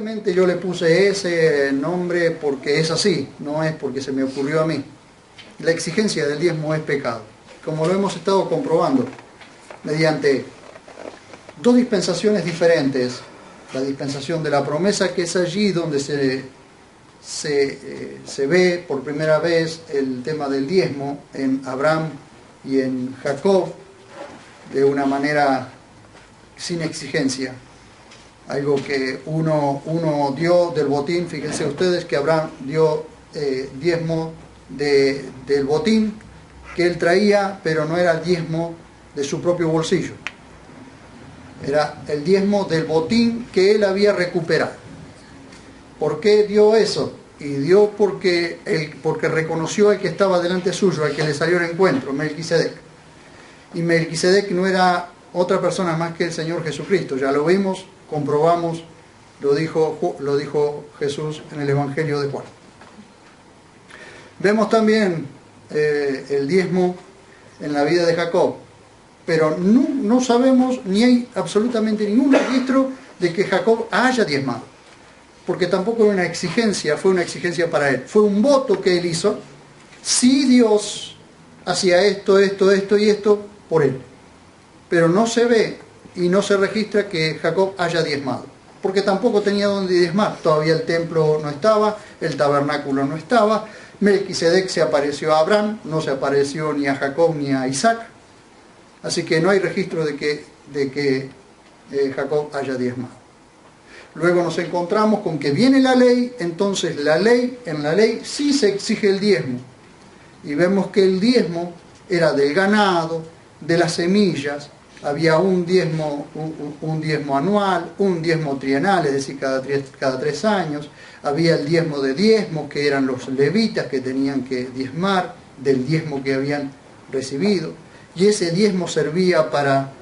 Simplemente yo le puse ese nombre porque es así, no es porque se me ocurrió a mí. La exigencia del diezmo es pecado, como lo hemos estado comprobando mediante dos dispensaciones diferentes. La dispensación de la promesa, que es allí donde se ve por primera vez el tema del diezmo en Abraham y en Jacob, de una manera sin exigencia. Algo que uno dio del botín. Fíjense ustedes que Abraham dio diezmo del botín que él traía, pero no era el diezmo de su propio bolsillo. Era el diezmo del botín que él había recuperado. ¿Por qué dio eso? Y dio porque reconoció al que estaba delante suyo, al que le salió al encuentro, Melquisedec. Y Melquisedec no era otra persona más que el Señor Jesucristo. Ya lo vimos, comprobamos, lo dijo Jesús en el Evangelio de Juan. Vemos también el diezmo en la vida de Jacob, pero no sabemos, ni hay absolutamente ningún registro de que Jacob haya diezmado, porque tampoco era una exigencia, fue una exigencia para él, fue un voto que él hizo, si Dios hacía esto y esto por él, pero no se ve y no se registra que Jacob haya diezmado, porque tampoco tenía dónde diezmar. Todavía el templo no estaba, el tabernáculo no estaba. Melquisedec se apareció a Abraham, no se apareció ni a Jacob ni a Isaac, así que no hay registro de que Jacob haya diezmado. Luego nos encontramos con que viene la ley. Entonces en la ley sí se exige el diezmo, y vemos que el diezmo era del ganado, de las semillas. Había un diezmo anual, un diezmo trienal, es decir, cada 3 años. Había el diezmo de diezmos, que eran los levitas que tenían que diezmar del diezmo que habían recibido. Y ese diezmo servía para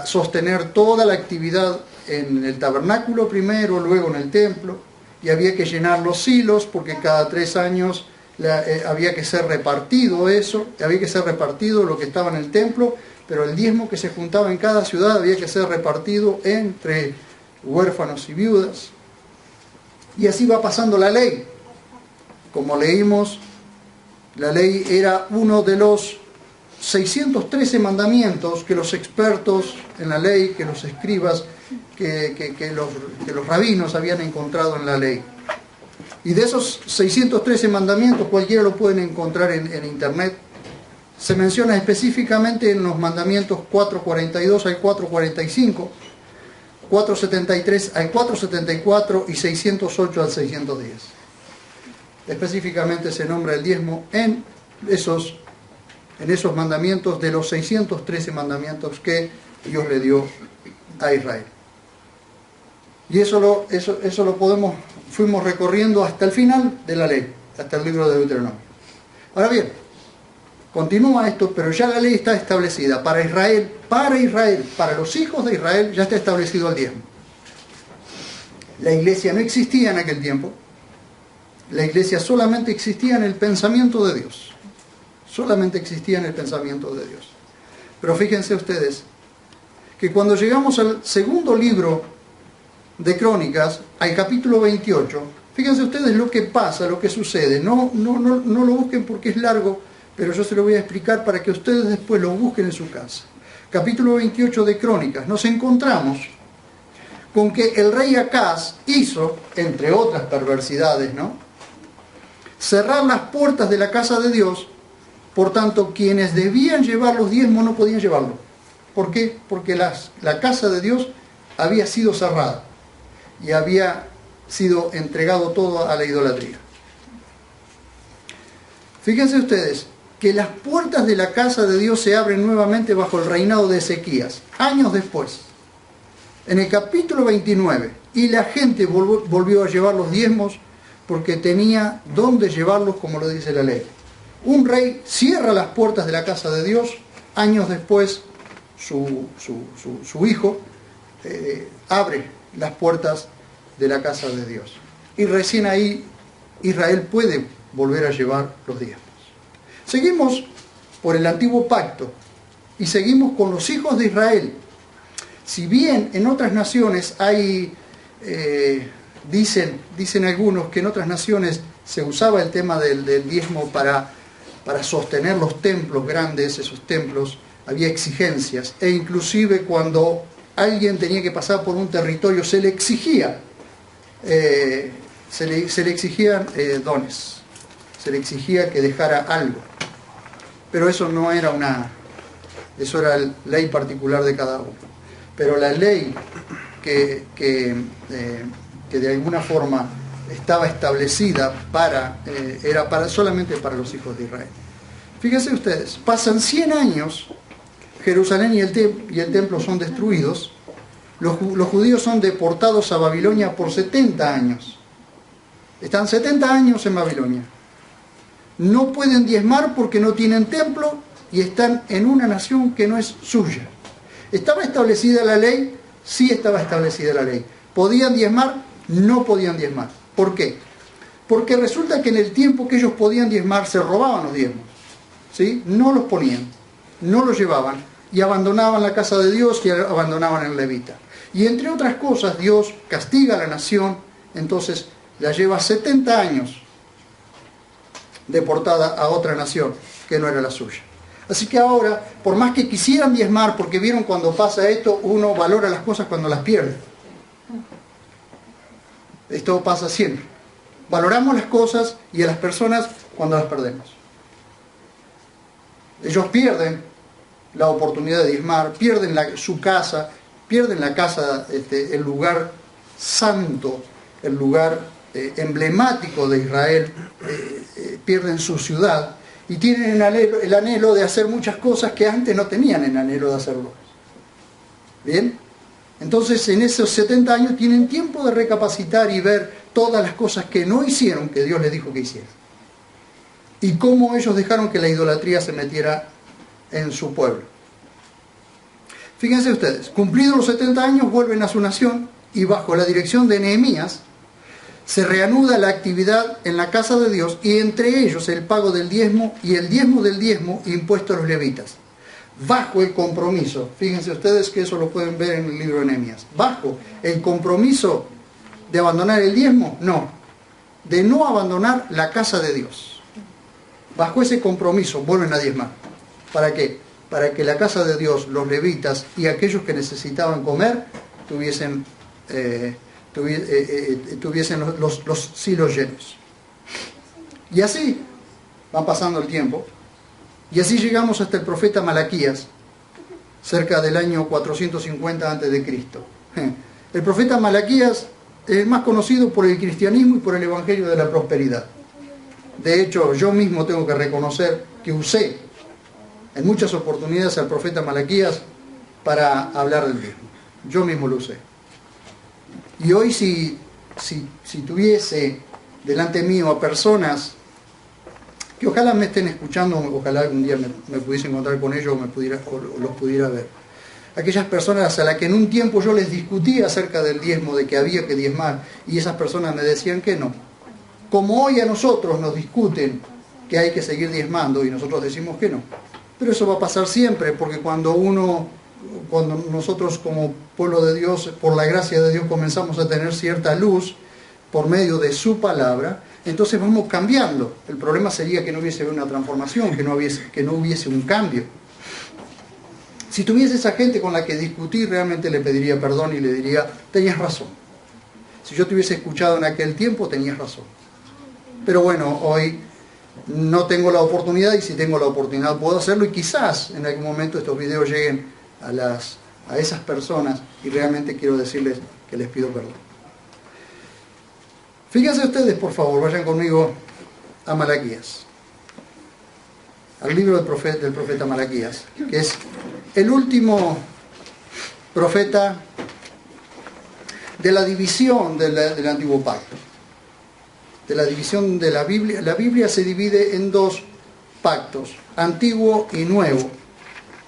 sostener toda la actividad en el tabernáculo primero, luego en el templo. Y había que llenar los silos, porque cada 3 años había que ser repartido eso, había que ser repartido lo que estaba en el templo, pero el diezmo que se juntaba en cada ciudad había que ser repartido entre huérfanos y viudas. Y así va pasando la ley. Como leímos, la ley era uno de los 613 mandamientos que los expertos en la ley, que los escribas, que los rabinos habían encontrado en la ley. Y de esos 613 mandamientos, cualquiera lo pueden encontrar en internet, se menciona específicamente en los mandamientos 442 al 445, 473 al 474 y 608 al 610. Específicamente se nombra el diezmo en esos mandamientos, de los 613 mandamientos que Dios le dio a Israel. Y eso fuimos recorriendo hasta el final de la ley, hasta el libro de Deuteronomio. Ahora bien, continúa esto, pero ya la ley está establecida para Israel, para los hijos de Israel ya está establecido el diezmo. La iglesia no existía en aquel tiempo, la iglesia solamente existía en el pensamiento de Dios, solamente existía en el pensamiento de Dios. Pero fíjense ustedes que cuando llegamos al segundo libro de Crónicas, al capítulo 28, fíjense ustedes lo que pasa, lo que sucede. No lo busquen porque es largo, pero yo se lo voy a explicar para que ustedes después lo busquen en su casa. Capítulo 28 de Crónicas, nos encontramos con que el rey Acaz hizo, entre otras perversidades, cerrar las puertas de la casa de Dios. Por tanto, quienes debían llevar los diezmos no podían llevarlo. ¿Por qué? Porque la casa de Dios había sido cerrada y había sido entregado todo a la idolatría. Fíjense ustedes que las puertas de la casa de Dios se abren nuevamente bajo el reinado de Ezequías, años después, en el capítulo 29, y la gente volvió a llevar los diezmos porque tenía dónde llevarlos, como lo dice la ley. Un rey cierra las puertas de la casa de Dios, años después su hijo abre las puertas de la casa de Dios. Y recién ahí Israel puede volver a llevar los diezmos. Seguimos por el antiguo pacto y seguimos con los hijos de Israel. Si bien en otras naciones hay dicen algunos que en otras naciones se usaba el tema del diezmo para sostener los templos grandes, esos templos, había exigencias, e inclusive cuando alguien tenía que pasar por un territorio se le exigía, se le exigían dones, se le exigía que dejara algo, pero eso no era eso era ley particular de cada uno. Pero la ley que de alguna forma estaba establecida era solamente para los hijos de Israel. Fíjense ustedes, pasan 100 años, Jerusalén y el templo son destruidos, los judíos son deportados a Babilonia por 70 años. Están 70 años en Babilonia. No pueden diezmar porque no tienen templo y están en una nación que no es suya. ¿Estaba establecida la ley? Sí estaba establecida la ley. ¿Podían diezmar? No podían diezmar. ¿Por qué? Porque resulta que en el tiempo que ellos podían diezmar se robaban los diezmos, ¿sí? No los ponían, no los llevaban y abandonaban la casa de Dios y abandonaban el levita. Y entre otras cosas Dios castiga a la nación, entonces la lleva 70 años deportada a otra nación que no era la suya. Así que ahora, por más que quisieran diezmar, porque vieron cuando pasa esto, uno valora las cosas cuando las pierde. Esto pasa siempre. Valoramos las cosas y a las personas cuando las perdemos. Ellos pierden la oportunidad de diezmar, pierden su casa, pierden la casa, el lugar santo, el lugar emblemático de Israel, pierden su ciudad y tienen el anhelo de hacer muchas cosas que antes no tenían el anhelo de hacerlo. ¿Bien? Entonces en esos 70 años tienen tiempo de recapacitar y ver todas las cosas que no hicieron, que Dios les dijo que hicieran. Y cómo ellos dejaron que la idolatría se metiera en su pueblo. Fíjense ustedes, cumplidos los 70 años vuelven a su nación y bajo la dirección de Nehemías se reanuda la actividad en la casa de Dios y entre ellos el pago del diezmo y el diezmo del diezmo impuesto a los levitas. Bajo el compromiso, fíjense ustedes que eso lo pueden ver en el libro de Nehemías, bajo el compromiso de abandonar el diezmo, no, de no abandonar la casa de Dios. Bajo ese compromiso vuelven a diezmar. ¿Para qué? Para que la casa de Dios, los levitas y aquellos que necesitaban comer tuviesen los silos llenos. Y así va pasando el tiempo. Y así llegamos hasta el profeta Malaquías, cerca del año 450 a.C. El profeta Malaquías es más conocido por el cristianismo y por el evangelio de la prosperidad. De hecho, yo mismo tengo que reconocer que usé en muchas oportunidades al profeta Malaquías para hablar del diezmo. Yo mismo lo usé. Y hoy si tuviese delante mío a personas que ojalá me estén escuchando, ojalá algún día me pudiese encontrar con ellos o los pudiera ver. Aquellas personas a las que en un tiempo yo les discutía acerca del diezmo, de que había que diezmar, y esas personas me decían que no. Como hoy a nosotros nos discuten que hay que seguir diezmando y nosotros decimos que no. Pero eso va a pasar siempre, porque cuando nosotros como pueblo de Dios, por la gracia de Dios, comenzamos a tener cierta luz por medio de su palabra, entonces vamos cambiando. El problema sería que no hubiese una transformación, que no hubiese un cambio. Si tuviese esa gente con la que discutí, realmente le pediría perdón y le diría, tenías razón. Si yo te hubiese escuchado en aquel tiempo, tenías razón. Pero bueno, hoy no tengo la oportunidad y si tengo la oportunidad puedo hacerlo y quizás en algún momento estos videos lleguen a esas personas y realmente quiero decirles que les pido perdón. Fíjense ustedes, por favor, vayan conmigo a Malaquías, al libro del profeta Malaquías, que es el último profeta de la división del Antiguo Pacto, de la división de la Biblia. La Biblia se divide en dos pactos, Antiguo y Nuevo,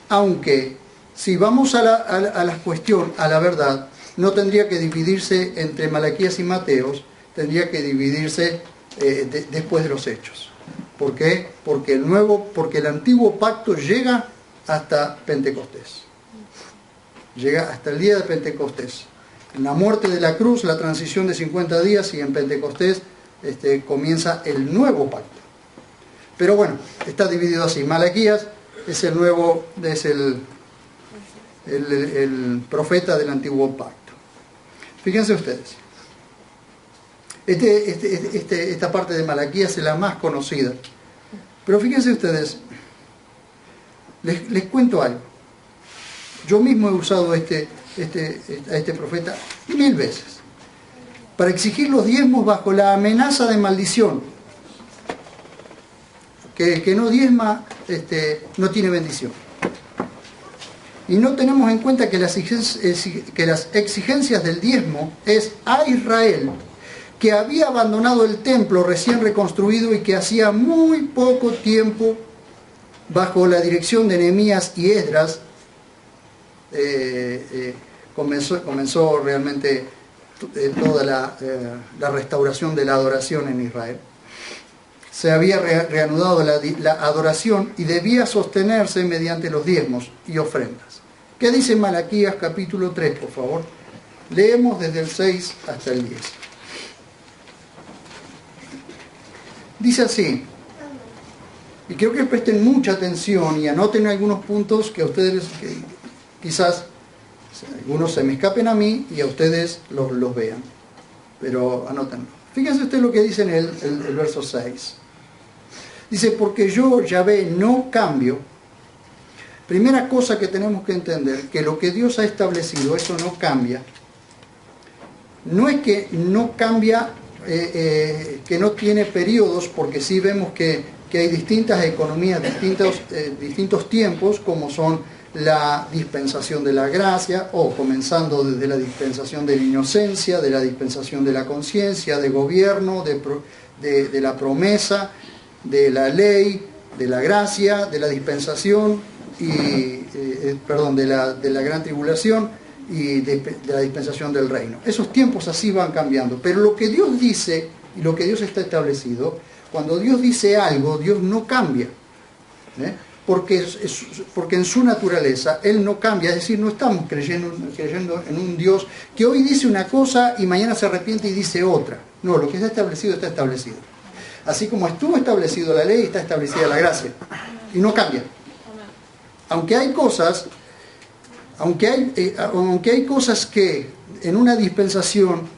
aunque si vamos a la cuestión, a la verdad, no tendría que dividirse entre Malaquías y Mateos, tendría que dividirse después de los Hechos. ¿Por qué? Porque el Antiguo Pacto llega hasta Pentecostés. Llega hasta el día de Pentecostés. En la muerte de la cruz, la transición de 50 días, y en Pentecostés comienza el nuevo pacto. Pero bueno, está dividido así. Malaquías es el profeta del antiguo pacto. Fíjense ustedes. Esta parte de Malaquías es la más conocida. Pero fíjense ustedes, les cuento algo. Yo mismo he usado a este profeta 1000 veces para exigir los diezmos bajo la amenaza de maldición. Que el que no diezma no tiene bendición. Y no tenemos en cuenta que las exigencias del diezmo es a Israel, que había abandonado el templo recién reconstruido y que hacía muy poco tiempo, bajo la dirección de Nehemías y Esdras, comenzó realmente toda la restauración de la adoración en Israel. Se había reanudado la adoración y debía sostenerse mediante los diezmos y ofrendas. ¿Qué dice Malaquías capítulo 3, por favor? Leemos desde el 6 hasta el 10. Dice así, y quiero que presten mucha atención y anoten algunos puntos que a ustedes, quizás algunos se me escapen a mí y a ustedes los vean, pero anótenlo. Fíjense ustedes lo que dice en el verso 6. Dice, porque yo, Yahvé, no cambio. Primera cosa que tenemos que entender, que lo que Dios ha establecido, eso no cambia. No es que no cambia, que no tiene periodos, porque sí vemos que hay distintas economías, distintos tiempos, como son la dispensación de la gracia, o comenzando desde la dispensación de la inocencia, de la dispensación de la conciencia, de gobierno, de la promesa, de la ley, de la gracia, de la dispensación, de la gran tribulación y de la dispensación del reino. Esos tiempos así van cambiando, pero lo que Dios dice y lo que Dios está establecido, cuando Dios dice algo, Dios no cambia, porque en su naturaleza Él no cambia. Es decir, no estamos creyendo en un Dios que hoy dice una cosa y mañana se arrepiente y dice otra. No, lo que está establecido está establecido. Así como estuvo establecido la ley, está establecida la gracia y no cambia. Aunque hay cosas que en una dispensación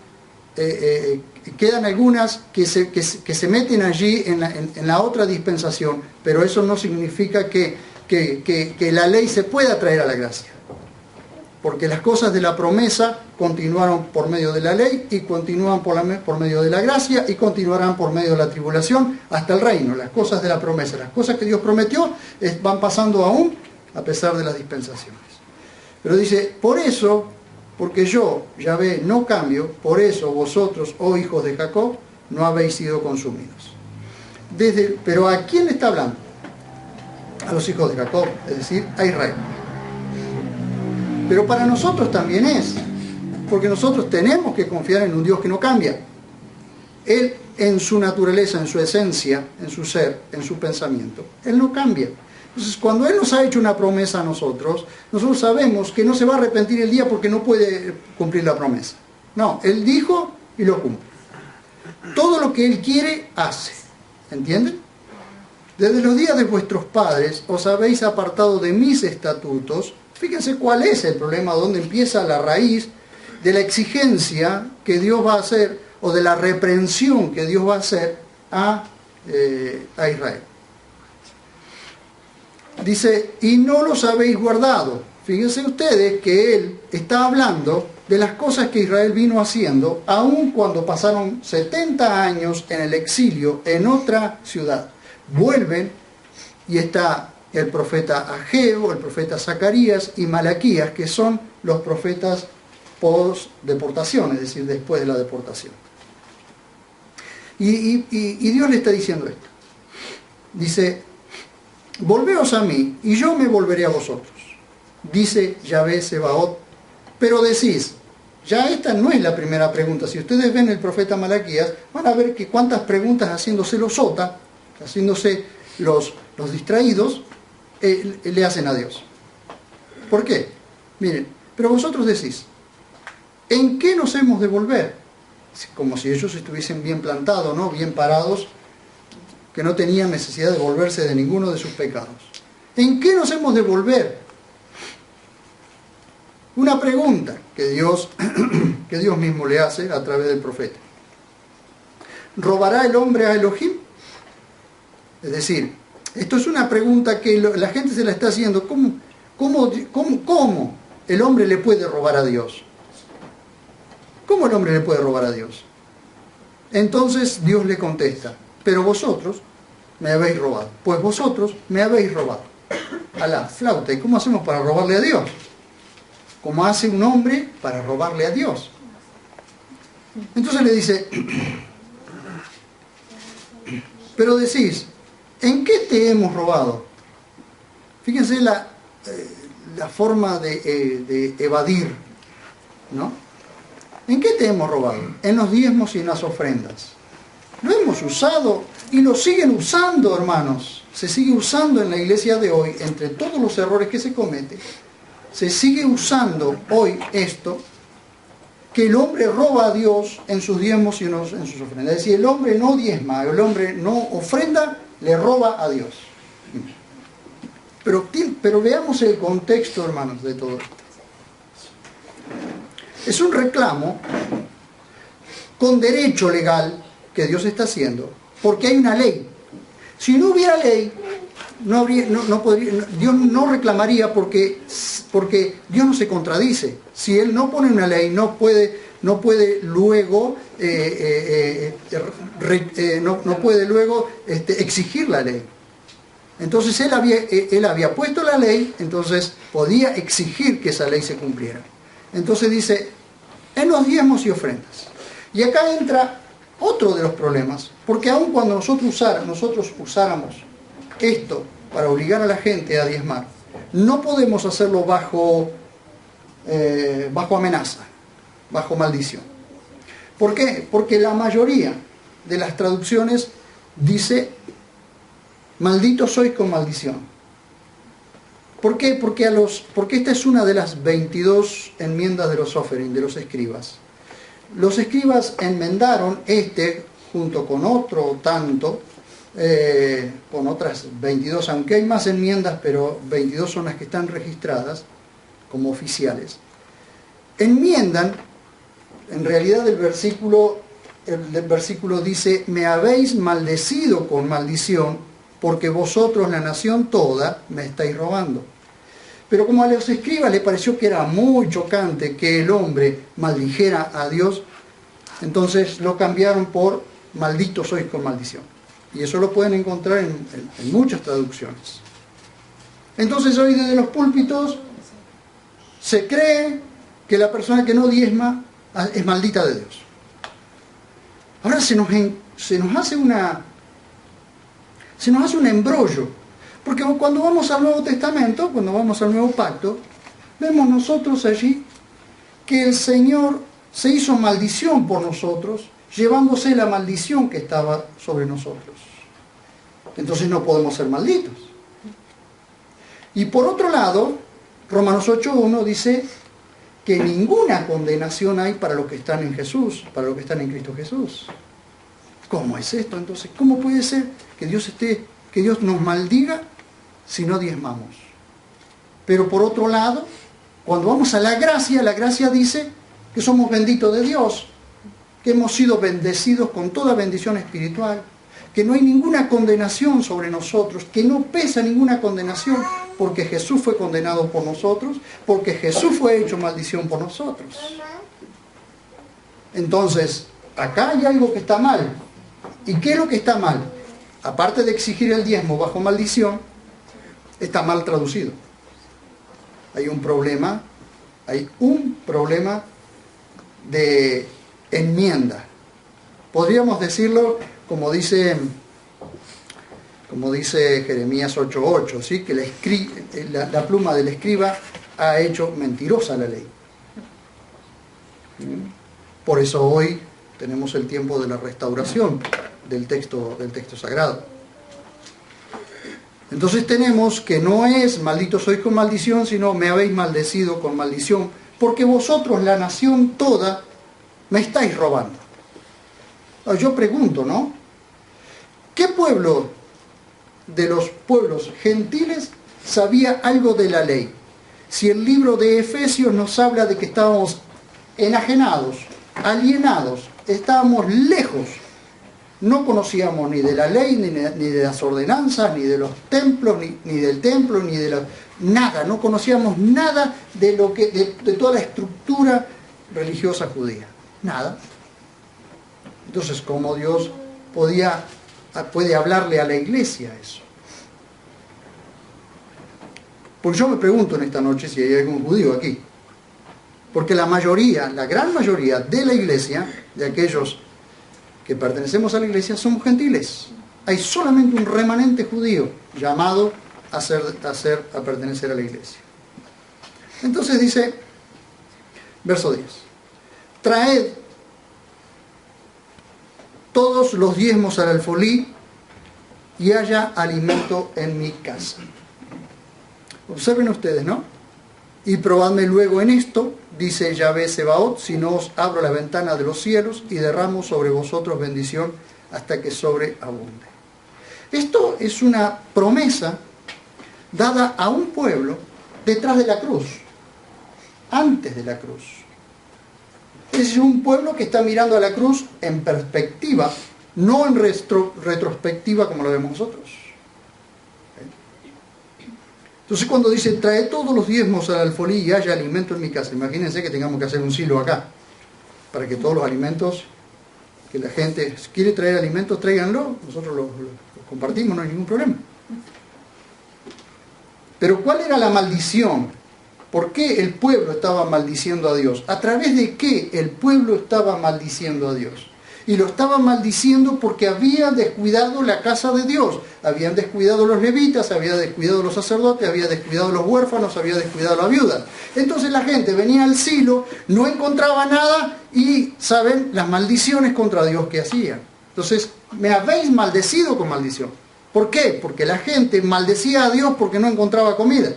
quedan algunas que se meten allí en la otra dispensación, pero eso no significa que la ley se pueda traer a la gracia, porque las cosas de la promesa continuaron por medio de la ley y continúan por medio de la gracia y continuarán por medio de la tribulación hasta el reino. Las cosas de la promesa, las cosas que Dios prometió van pasando aún a pesar de las dispensaciones. Pero dice, por eso, porque yo, Yahvé, no cambio, por eso vosotros, oh hijos de Jacob, no habéis sido consumidos. Pero ¿a quién le está hablando? A los hijos de Jacob, es decir, a Israel. Pero para nosotros también es, porque nosotros tenemos que confiar en un Dios que no cambia. Él, en su naturaleza, en su esencia, en su ser, en su pensamiento, Él no cambia. Entonces, cuando Él nos ha hecho una promesa a nosotros sabemos que no se va a arrepentir el día porque no puede cumplir la promesa. No, Él dijo y lo cumple. Todo lo que Él quiere, hace. ¿Entienden? Desde los días de vuestros padres os habéis apartado de mis estatutos. Fíjense cuál es el problema, dónde empieza la raíz de la exigencia que Dios va a hacer, o de la reprensión que Dios va a hacer a Israel. Dice, y no los habéis guardado. Fíjense ustedes que Él está hablando de las cosas que Israel vino haciendo, aun cuando pasaron 70 años en el exilio en otra ciudad. Vuelven y está el profeta Ageo, el profeta Zacarías y Malaquías, que son los profetas post-deportación, es decir, después de la deportación. Y Dios le está diciendo esto. Dice, volveos a mí, y yo me volveré a vosotros, dice Yahvé Sebaot. Pero decís, ya esta no es la primera pregunta. Si ustedes ven el profeta Malaquías, van a ver que cuántas preguntas haciéndose los sota, haciéndose los distraídos, le hacen a Dios. ¿Por qué? Miren, pero vosotros decís, ¿En qué nos hemos de volver? Como si ellos estuviesen bien plantados, ¿no? Bien parados, que no tenían necesidad de volverse de ninguno de sus pecados. ¿En qué nos hemos de volver? Una pregunta que Dios mismo le hace a través del profeta. ¿Robará el hombre a Elohim? Es decir, esto es una pregunta que la gente se la está haciendo. ¿Cómo el hombre le puede robar a Dios? ¿Cómo el hombre le puede robar a Dios? Entonces Dios le contesta, pero vosotros me habéis robado. Pues vosotros me habéis robado. A la flauta. ¿Y cómo hacemos para robarle a Dios? Como hace un hombre para robarle a Dios. Entonces le dice, pero decís, ¿en qué te hemos robado? Fíjense la forma de evadir, ¿no? ¿En qué te hemos robado? En los diezmos y en las ofrendas. Lo hemos usado y lo siguen usando, hermanos. Se sigue usando en la iglesia de hoy, entre todos los errores que se cometen. Se sigue usando hoy esto, que el hombre roba a Dios en sus diezmos y en sus ofrendas. Es decir, el hombre no diezma, el hombre no ofrenda, le roba a Dios. Pero veamos el contexto, hermanos, de todo esto. Es un reclamo con derecho legal que Dios está haciendo, porque hay una ley. Si no hubiera ley, Dios no reclamaría porque Dios no se contradice. Si Él no pone una ley, no puede luego exigir la ley. Entonces él había puesto la ley, entonces podía exigir que esa ley se cumpliera. Entonces dice, en los diezmos y ofrendas. Y acá entra otro de los problemas, porque aun cuando nosotros usáramos esto para obligar a la gente a diezmar, no podemos hacerlo bajo amenaza, bajo maldición. ¿Por qué? Porque la mayoría de las traducciones dice, maldito sois con maldición. ¿Por qué? Porque esta es una de las 22 enmiendas de los Soferim, de los escribas. Los escribas enmendaron junto con otro tanto, con otras 22, aunque hay más enmiendas, pero 22 son las que están registradas como oficiales. Enmiendan, en realidad el versículo dice, me habéis maldecido con maldición, porque vosotros, la nación toda, me estáis robando. Pero como a los escribas les pareció que era muy chocante que el hombre maldijera a Dios, entonces lo cambiaron por maldito sois con maldición. Y eso lo pueden encontrar en muchas traducciones. Entonces hoy desde los púlpitos se cree que la persona que no diezma es maldita de Dios. Ahora se nos hace un embrollo, porque cuando vamos al Nuevo Testamento, cuando vamos al Nuevo Pacto, vemos nosotros allí que el Señor se hizo maldición por nosotros, llevándose la maldición que estaba sobre nosotros. Entonces no podemos ser malditos. Y por otro lado, Romanos 8:1 dice que ninguna condenación hay para los que están en Jesús, para los que están en Cristo Jesús. ¿Cómo es esto? Entonces, ¿cómo puede ser que Dios nos maldiga si no diezmamos? Pero por otro lado, cuando vamos a la gracia dice que somos benditos de Dios, que hemos sido bendecidos con toda bendición espiritual, que no hay ninguna condenación sobre nosotros, que no pesa ninguna condenación, porque Jesús fue condenado por nosotros, porque Jesús fue hecho maldición por nosotros. Entonces, acá hay algo que está mal. ¿Y qué es lo que está mal? Aparte de exigir el diezmo bajo maldición, está mal traducido. Hay un problema de enmienda. Podríamos decirlo como dice Jeremías 8:8, ¿sí? Que la pluma del escriba ha hecho mentirosa la ley. Por eso hoy tenemos el tiempo de la restauración del texto sagrado. Entonces tenemos que no es maldito sois con maldición, sino me habéis maldecido con maldición, porque vosotros, la nación toda, me estáis robando. Yo pregunto, ¿no? ¿Qué pueblo de los pueblos gentiles sabía algo de la ley? Si el libro de Efesios nos habla de que estábamos enajenados, alienados, estábamos lejos, no conocíamos ni de la ley, ni de las ordenanzas, ni de los templos, ni del templo, ni de nada, no conocíamos nada de lo que de toda la estructura religiosa judía, nada. Entonces, ¿cómo Dios puede hablarle a la iglesia eso? Pues yo me pregunto en esta noche si hay algún judío aquí. Porque la gran mayoría de la iglesia, de aquellos que pertenecemos a la iglesia, somos gentiles. Hay solamente un remanente judío llamado a pertenecer a la iglesia. Entonces dice, verso 10, traed todos los diezmos al alfolí y haya alimento en mi casa. Observen ustedes, ¿no? Y probadme luego en esto, dice Yahvé Sebaot, si no os abro la ventana de los cielos y derramo sobre vosotros bendición hasta que sobreabunde. Esto es una promesa dada a un pueblo detrás de la cruz, antes de la cruz. Es un pueblo que está mirando a la cruz en perspectiva, no en retrospectiva como lo vemos nosotros. Entonces cuando dice, trae todos los diezmos al alfolí y haya alimento en mi casa, imagínense que tengamos que hacer un silo acá, para que todos los alimentos, que la gente quiere traer alimentos, tráiganlo, nosotros los compartimos, no hay ningún problema. Pero ¿cuál era la maldición? ¿Por qué el pueblo estaba maldiciendo a Dios? ¿A través de qué el pueblo estaba maldiciendo a Dios? Y lo estaba maldiciendo porque habían descuidado la casa de Dios. Habían descuidado los levitas, habían descuidado los sacerdotes, habían descuidado los huérfanos, habían descuidado la viuda. Entonces la gente venía al silo, no encontraba nada y, ¿saben?, las maldiciones contra Dios que hacían. Entonces, me habéis maldecido con maldición. ¿Por qué? Porque la gente maldecía a Dios porque no encontraba comida.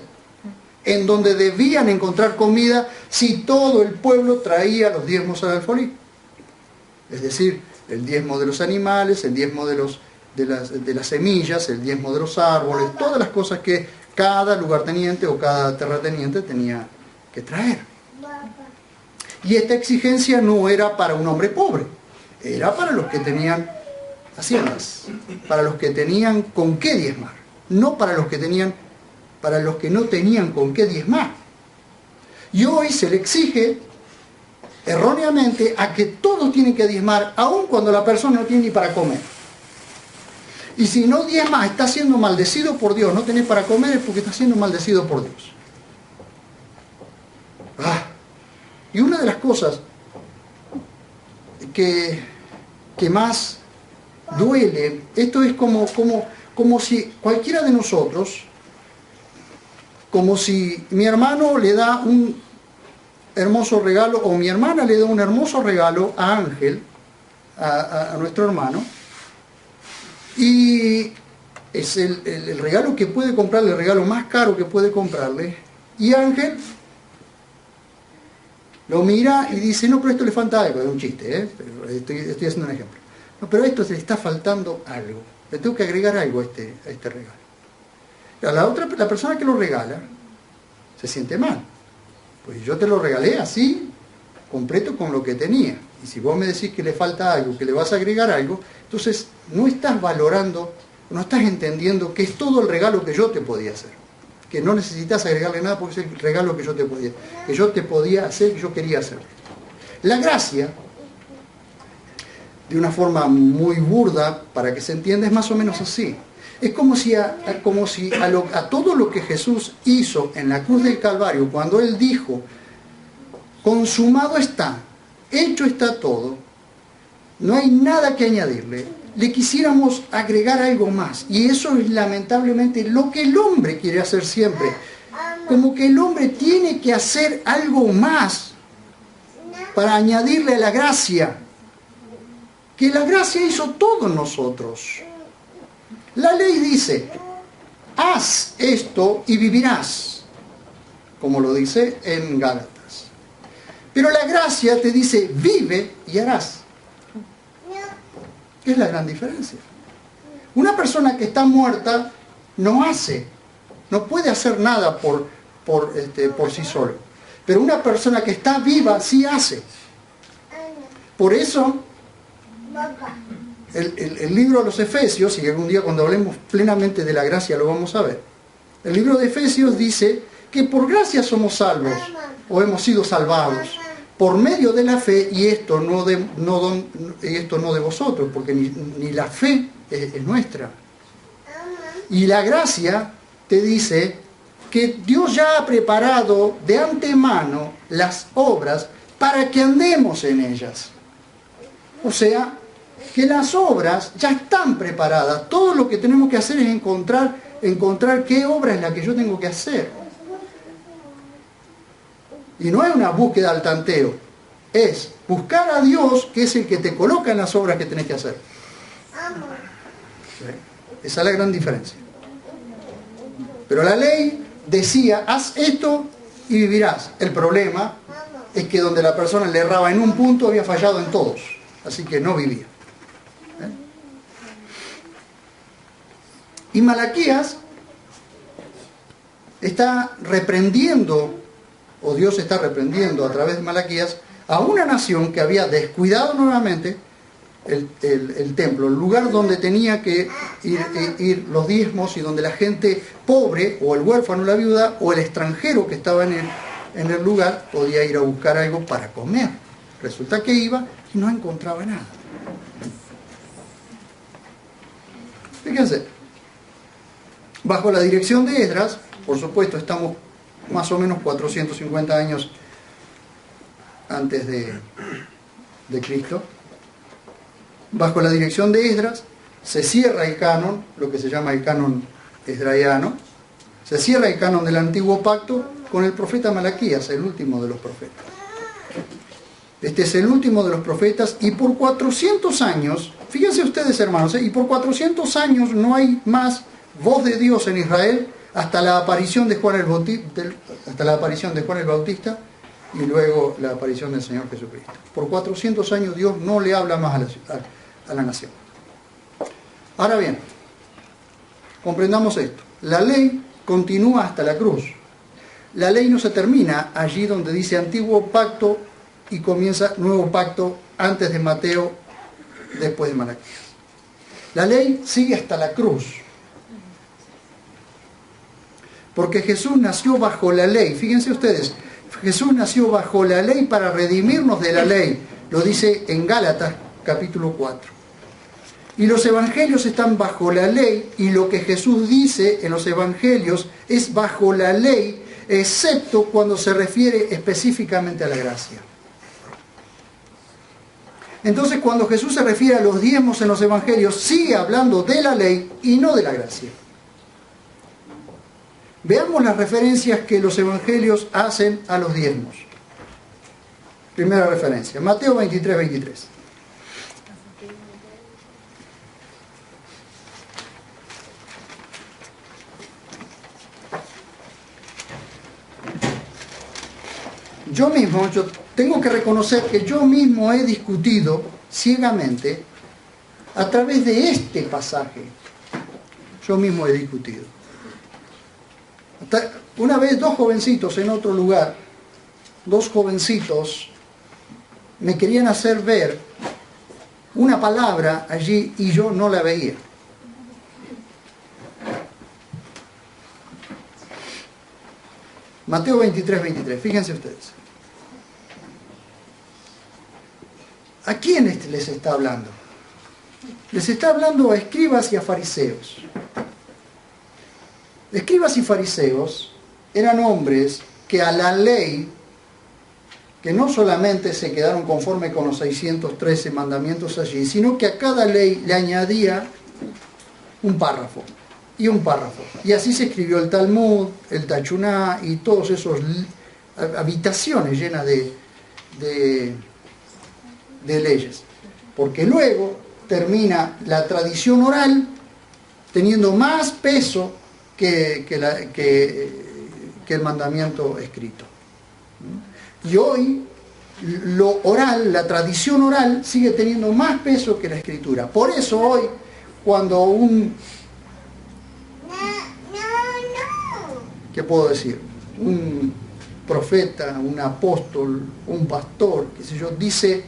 En donde debían encontrar comida si todo el pueblo traía los diezmos al alfolí. Es decir, el diezmo de los animales, el diezmo de las semillas, el diezmo de los árboles, todas las cosas que cada lugarteniente o cada terrateniente tenía que traer. Y esta exigencia no era para un hombre pobre, era para los que tenían haciendas, para los que tenían con qué diezmar, no para los que no tenían con qué diezmar. Y hoy se le exige erróneamente a que todos tienen que diezmar, aun cuando la persona no tiene ni para comer. Y si no diezma, está siendo maldecido por Dios. No tenés para comer es porque está siendo maldecido por Dios. Y una de las cosas que más duele, esto es como si cualquiera de nosotros, como si mi hermano le da un hermoso regalo, o mi hermana le da un hermoso regalo a Ángel, a nuestro hermano, y es el regalo que puede comprarle, el regalo más caro que puede comprarle, y Ángel lo mira y dice, no, pero esto le falta algo, es un chiste, pero estoy haciendo un ejemplo. No, pero a esto se le está faltando algo, le tengo que agregar algo a este regalo. La persona que lo regala se siente mal. Pues yo te lo regalé así, completo con lo que tenía. Y si vos me decís que le falta algo, que le vas a agregar algo, entonces no estás valorando, no estás entendiendo que es todo el regalo que yo te podía hacer. Que no necesitas agregarle nada porque es el regalo que yo te podía hacer, que yo quería hacer. La gracia, de una forma muy burda, para que se entienda, es más o menos así. Es como si a todo lo que Jesús hizo en la cruz del Calvario, cuando Él dijo, consumado está, hecho está todo, no hay nada que añadirle, le quisiéramos agregar algo más. Y eso es lamentablemente lo que el hombre quiere hacer siempre. Como que el hombre tiene que hacer algo más para añadirle a la gracia. Que la gracia hizo todo en nosotros. La ley dice, haz esto y vivirás, como lo dice en Gálatas. Pero la gracia te dice, vive y harás. ¿Qué es la gran diferencia? Una persona que está muerta no hace, no puede hacer nada por sí solo. Pero una persona que está viva sí hace. Por eso, el libro de los Efesios, y algún día cuando hablemos plenamente de la gracia lo vamos a ver, el libro de Efesios dice que por gracia somos salvos, o hemos sido salvados, por medio de la fe, y esto no de vosotros, porque ni la fe es nuestra. Y la gracia te dice que Dios ya ha preparado de antemano las obras para que andemos en ellas. O sea, que las obras ya están preparadas. Todo lo que tenemos que hacer es encontrar qué obra es la que yo tengo que hacer. Y no es una búsqueda al tanteo, es buscar a Dios, que es el que te coloca en las obras que tenés que hacer. ¿Sí? Esa es la gran diferencia. Pero la ley decía, haz esto y vivirás. El problema es que donde la persona le erraba en un punto, había fallado en todos. Así que no vivía. Y Malaquías está reprendiendo, o Dios está reprendiendo a través de Malaquías, a una nación que había descuidado nuevamente el templo, el lugar donde tenía que ir los diezmos y donde la gente pobre, o el huérfano, la viuda, o el extranjero que estaba en el lugar, podía ir a buscar algo para comer. Resulta que iba y no encontraba nada. Fíjense, bajo la dirección de Esdras, por supuesto estamos más o menos 450 años antes de Cristo, bajo la dirección de Esdras se cierra el canon, lo que se llama el canon esdraiano, se cierra el canon del antiguo pacto con el profeta Malaquías, el último de los profetas. Este es el último de los profetas, y por 400 años, fíjense ustedes hermanos, y por 400 años no hay más voz de Dios en Israel hasta la aparición de Juan el Bautista, y luego la aparición del Señor Jesucristo. Por 400 años Dios no le habla más a la nación. Ahora bien, comprendamos esto. La ley continúa hasta la cruz. La ley no se termina allí donde dice antiguo pacto y comienza nuevo pacto antes de Mateo, después de Malaquías. La ley sigue hasta la cruz. Porque Jesús nació bajo la ley. Fíjense ustedes, Jesús nació bajo la ley para redimirnos de la ley. Lo dice en Gálatas capítulo 4. Y los evangelios están bajo la ley, y lo que Jesús dice en los evangelios es bajo la ley, excepto cuando se refiere específicamente a la gracia. Entonces, cuando Jesús se refiere a los diezmos en los evangelios, sigue hablando de la ley y no de la gracia. Veamos las referencias que los evangelios hacen a los diezmos. Primera referencia, Mateo 23, 23. Yo tengo que reconocer que yo mismo he discutido ciegamente a través de este pasaje. Yo mismo he discutido. Una vez dos jovencitos en otro lugar, dos jovencitos me querían hacer ver una palabra allí y yo no la veía. Mateo 23, 23, fíjense ustedes. ¿A quién les está hablando? Les está hablando a escribas y a fariseos. Escribas y fariseos eran hombres que a la ley, que no solamente se quedaron conforme con los 613 mandamientos allí, sino que a cada ley le añadía un párrafo y un párrafo. Y así se escribió el Talmud, el Tachuná y todos esos habitaciones llenas de leyes. Porque luego termina la tradición oral teniendo más peso que el mandamiento escrito. Y hoy lo oral, la tradición oral, sigue teniendo más peso que la escritura. Por eso hoy, cuando ¿qué puedo decir? Un profeta, un apóstol, un pastor, qué sé yo, dice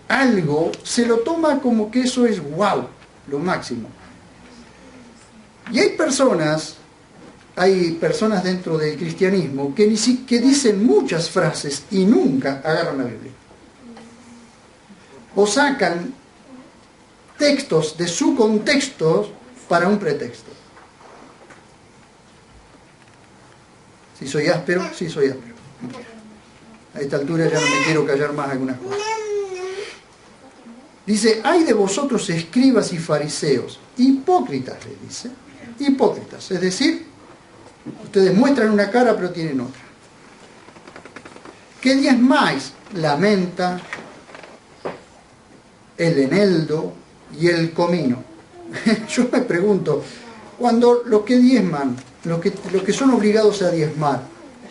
algo, se lo toma como que eso es wow, lo máximo. Y hay personas dentro del cristianismo que dicen muchas frases y nunca agarran la Biblia. O sacan textos de su contexto para un pretexto. Si soy áspero, sí soy áspero. A esta altura ya no me quiero callar más algunas cosas. Dice, hay de vosotros escribas y fariseos, hipócritas, le dice. Hipócritas, es decir, ustedes muestran una cara pero tienen otra. ¿Qué diezmáis? La menta, el eneldo y el comino. Yo me pregunto, cuando los que diezman, los que son obligados a diezmar,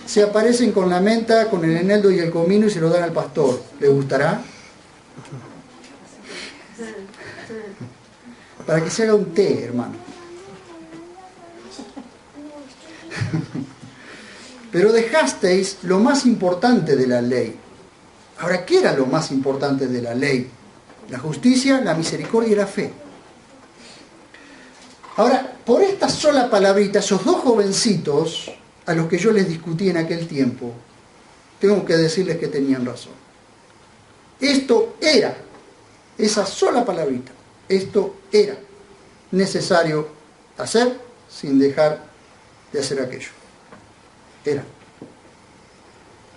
se aparecen con la menta, con el eneldo y el comino y se lo dan al pastor, ¿le gustará? Para que se haga un té, hermano. Pero dejasteis lo más importante de la ley. Ahora, ¿qué era lo más importante de la ley? La justicia, la misericordia y la fe. Ahora, por esta sola palabrita, esos dos jovencitos a los que yo les discutí en aquel tiempo, tengo que decirles que tenían razón. Esto era, esa sola palabrita, esto era necesario hacer sin dejar de hacer aquello. Era.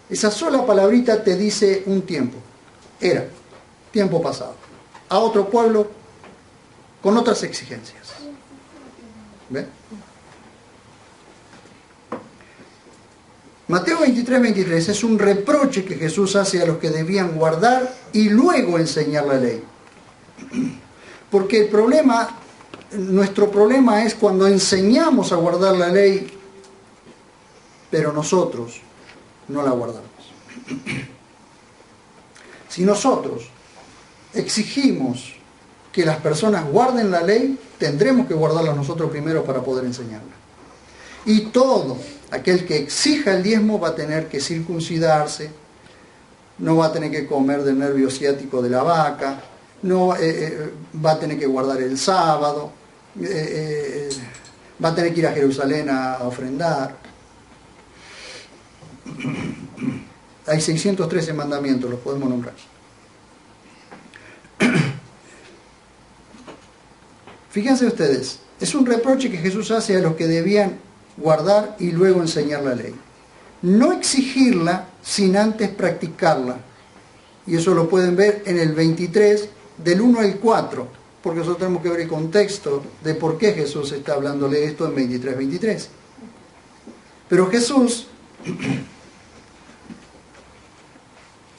Esa sola palabrita te dice un tiempo. Era. Tiempo pasado. A otro pueblo con otras exigencias. ¿Ven? Mateo 23:23 es un reproche que Jesús hace a los que debían guardar y luego enseñar la ley. Porque nuestro problema es cuando enseñamos a guardar la ley, pero nosotros no la guardamos. Si nosotros exigimos que las personas guarden la ley, tendremos que guardarla nosotros primero para poder enseñarla. Y todo aquel que exija el diezmo va a tener que circuncidarse, no va a tener que comer del nervio ciático de la vaca, no va a tener que guardar el sábado, va a tener que ir a Jerusalén a ofrendar. Hay 613 mandamientos, los podemos nombrar. Fíjense ustedes, es un reproche que Jesús hace a los que debían guardar y luego enseñar la ley. No exigirla sin antes practicarla. Y eso lo pueden ver en el 23, del 1 al 4, porque nosotros tenemos que ver el contexto de por qué Jesús está hablándole esto en 23:23. Pero Jesús,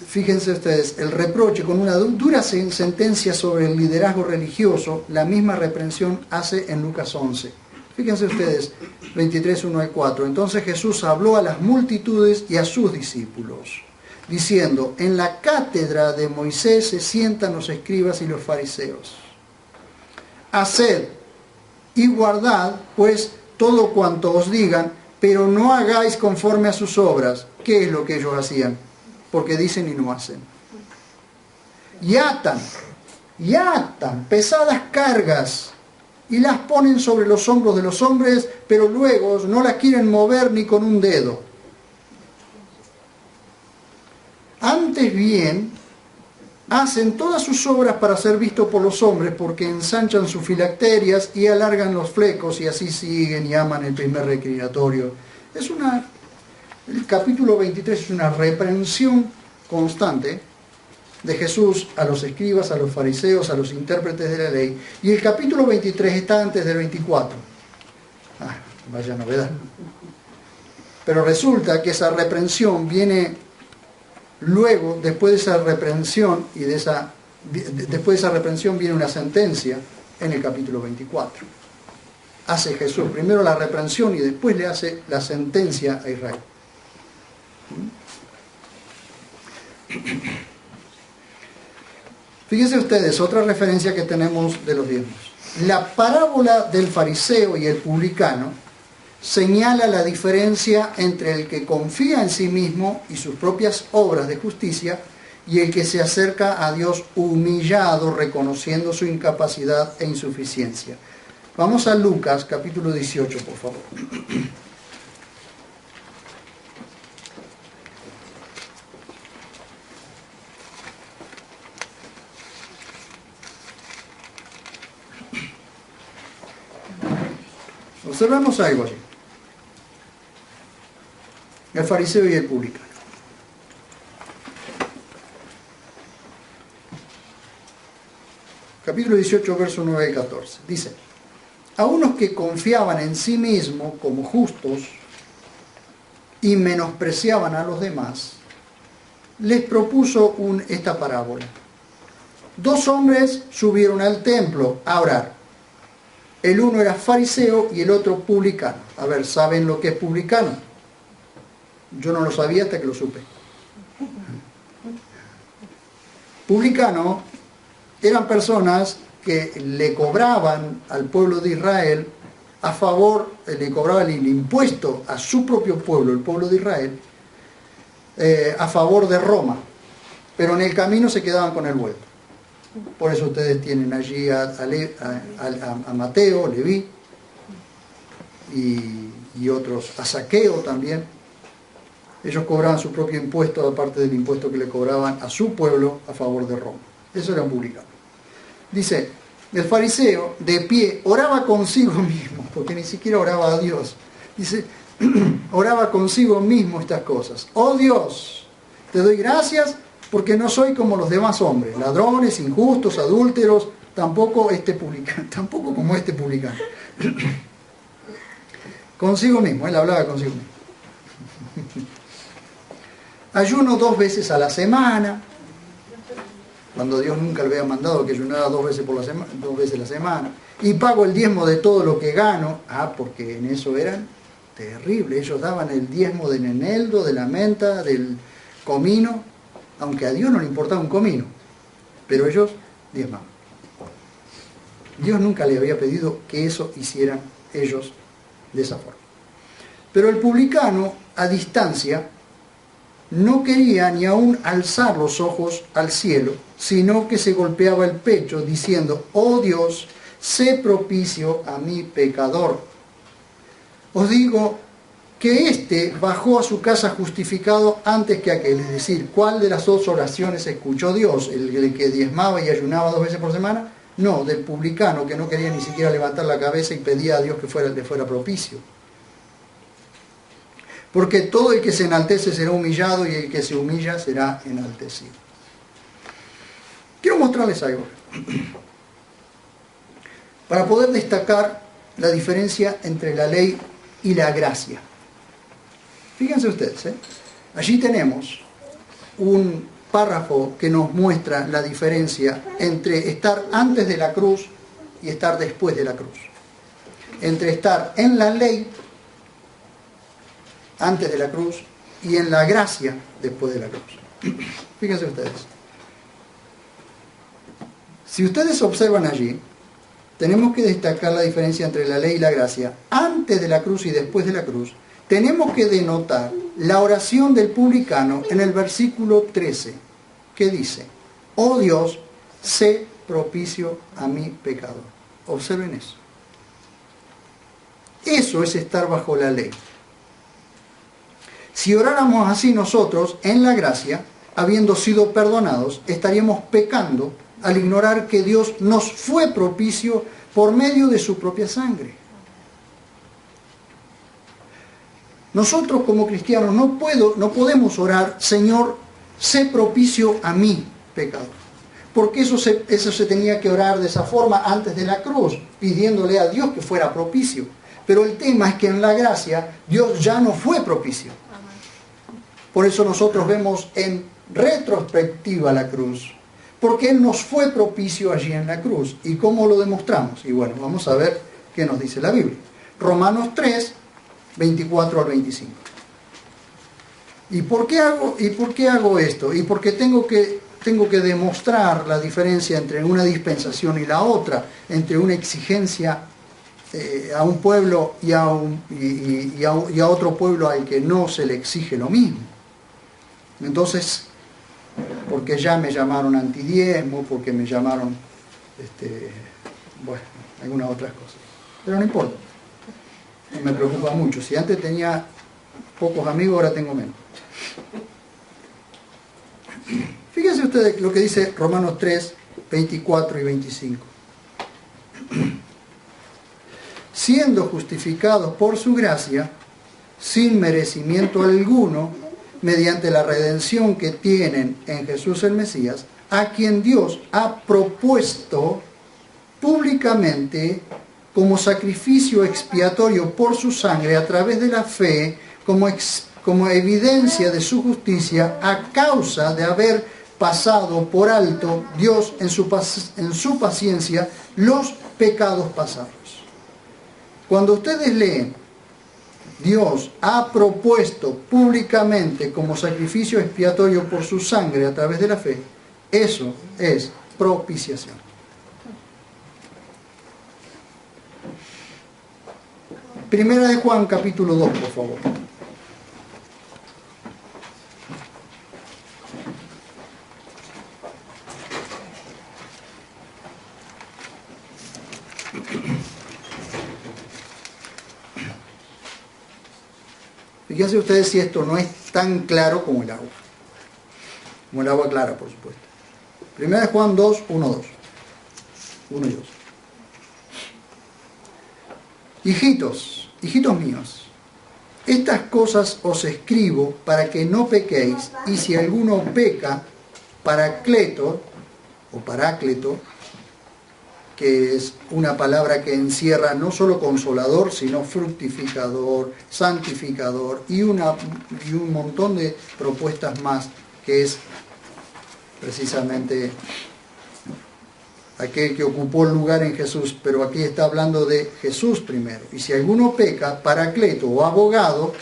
fíjense ustedes, el reproche con una dura sentencia sobre el liderazgo religioso, la misma reprensión hace en Lucas 11. Fíjense ustedes, 23, 1 al 4. Entonces Jesús habló a las multitudes y a sus discípulos, diciendo, en la cátedra de Moisés se sientan los escribas y los fariseos. Haced y guardad, pues, todo cuanto os digan, pero no hagáis conforme a sus obras. ¿Qué es lo que ellos hacían? Porque dicen y no hacen. Y atan pesadas cargas y las ponen sobre los hombros de los hombres, pero luego no las quieren mover ni con un dedo. Antes bien, hacen todas sus obras para ser vistos por los hombres, porque ensanchan sus filacterias y alargan los flecos, y así siguen y aman el primer reclinatorio. El capítulo 23 es una reprensión constante de Jesús a los escribas, a los fariseos, a los intérpretes de la ley. Y el capítulo 23 está antes del 24. Vaya novedad. Pero resulta que esa reprensión viene luego, después de esa reprensión, después de esa reprensión viene una sentencia en el capítulo 24. Hace Jesús primero la reprensión y después le hace la sentencia a Israel. Fíjense ustedes, otra referencia que tenemos de los diezmos. La parábola del fariseo y el publicano señala la diferencia entre el que confía en sí mismo y sus propias obras de justicia y el que se acerca a Dios humillado, reconociendo su incapacidad e insuficiencia. Vamos a Lucas, capítulo 18, por favor. Observamos algo allí. El fariseo y el publicano. Capítulo 18, versos 9 y 14. Dice: a unos que confiaban en sí mismos como justos y menospreciaban a los demás, les propuso esta parábola. 2 hombres subieron al templo a orar. El uno era fariseo y el otro publicano. A ver, ¿saben lo que es publicano? Yo no lo sabía hasta que lo supe. Publicano eran personas que le cobraban al pueblo de Israel a favor, le cobraban el impuesto a su propio pueblo, el pueblo de Israel, a favor de Roma. Pero en el camino se quedaban con el vuelto. Por eso ustedes tienen allí a Mateo, Leví y otros, a Zaqueo también. Ellos cobraban su propio impuesto, aparte del impuesto que le cobraban a su pueblo a favor de Roma. Eso era un publicano. Dice, el fariseo de pie oraba consigo mismo, porque ni siquiera oraba a Dios. Dice, oraba consigo mismo estas cosas. Oh Dios, te doy gracias porque no soy como los demás hombres, ladrones, injustos, adúlteros, tampoco como este publicano. Consigo mismo, él hablaba consigo mismo. Ayuno 2 veces a la semana, cuando Dios nunca le había mandado que ayunara 2 veces a la semana. Y pago el diezmo de todo lo que gano. Porque en eso eran terribles. Ellos daban el diezmo del eneldo, de la menta, del comino, aunque a Dios no le importaba un comino, pero ellos diezmaban. Dios nunca le había pedido que eso hicieran ellos de esa forma. Pero el publicano, a distancia, no quería ni aún alzar los ojos al cielo, sino que se golpeaba el pecho diciendo: oh Dios, sé propicio a mi pecador. Os digo que éste bajó a su casa justificado antes que aquel. Es decir, ¿cuál de las 2 oraciones escuchó Dios? ¿El que diezmaba y ayunaba 2 veces por semana? No, del publicano, que no quería ni siquiera levantar la cabeza y pedía a Dios que le fuera propicio. Porque todo el que se enaltece será humillado y el que se humilla será enaltecido. Quiero mostrarles algo para poder destacar la diferencia entre la ley y la gracia. Fíjense ustedes, allí tenemos un párrafo que nos muestra la diferencia entre estar antes de la cruz y estar después de la cruz. Entre estar en la ley antes de la cruz y en la gracia después de la cruz. Fíjense ustedes. Si ustedes observan allí, tenemos que destacar la diferencia entre la ley y la gracia antes de la cruz y después de la cruz. Tenemos que denotar la oración del publicano en el versículo 13, que dice: oh Dios, sé propicio a mi pecador. Observen eso. Eso es estar bajo la ley. Si oráramos así nosotros en la gracia, habiendo sido perdonados, estaríamos pecando al ignorar que Dios nos fue propicio por medio de su propia sangre. Nosotros como cristianos no podemos orar: Señor, sé propicio a mi pecador. Porque eso se tenía que orar de esa forma antes de la cruz, pidiéndole a Dios que fuera propicio. Pero el tema es que en la gracia Dios ya no fue propicio. Por eso nosotros vemos en retrospectiva la cruz, porque Él nos fue propicio allí en la cruz. ¿Y cómo lo demostramos? Y bueno, vamos a ver qué nos dice la Biblia. Romanos 3, 24 al 25. ¿Y por qué hago esto? Y porque tengo que demostrar la diferencia entre una dispensación y la otra, entre una exigencia a un pueblo y a otro pueblo al que no se le exige lo mismo. Entonces, porque ya me llamaron antidiezmo, porque me llamaron, bueno, algunas otras cosas. Pero no importa, no me preocupa mucho. Si antes tenía pocos amigos, ahora tengo menos. Fíjense ustedes lo que dice Romanos 3, 24 y 25. Siendo justificados por su gracia, sin merecimiento alguno, mediante la redención que tienen en Jesús el Mesías, a quien Dios ha propuesto públicamente como sacrificio expiatorio por su sangre a través de la fe, como evidencia de su justicia, a causa de haber pasado por alto Dios en su paciencia los pecados pasados. Cuando ustedes leen, Dios ha propuesto públicamente como sacrificio expiatorio por su sangre a través de la fe, eso es propiciación. Primera de Juan, capítulo 2, por favor. Fíjense ustedes si esto no es tan claro como el agua. Como el agua clara, por supuesto. Primera de Juan 2, 1, 2. 1 y 2. Hijitos míos, estas cosas os escribo para que no pequéis, y si alguno peca, Paráclito, que es una palabra que encierra no solo consolador, sino fructificador, santificador y un montón de propuestas más, que es precisamente aquel que ocupó el lugar en Jesús, pero aquí está hablando de Jesús primero. Y si alguno peca, Paráclito o abogado,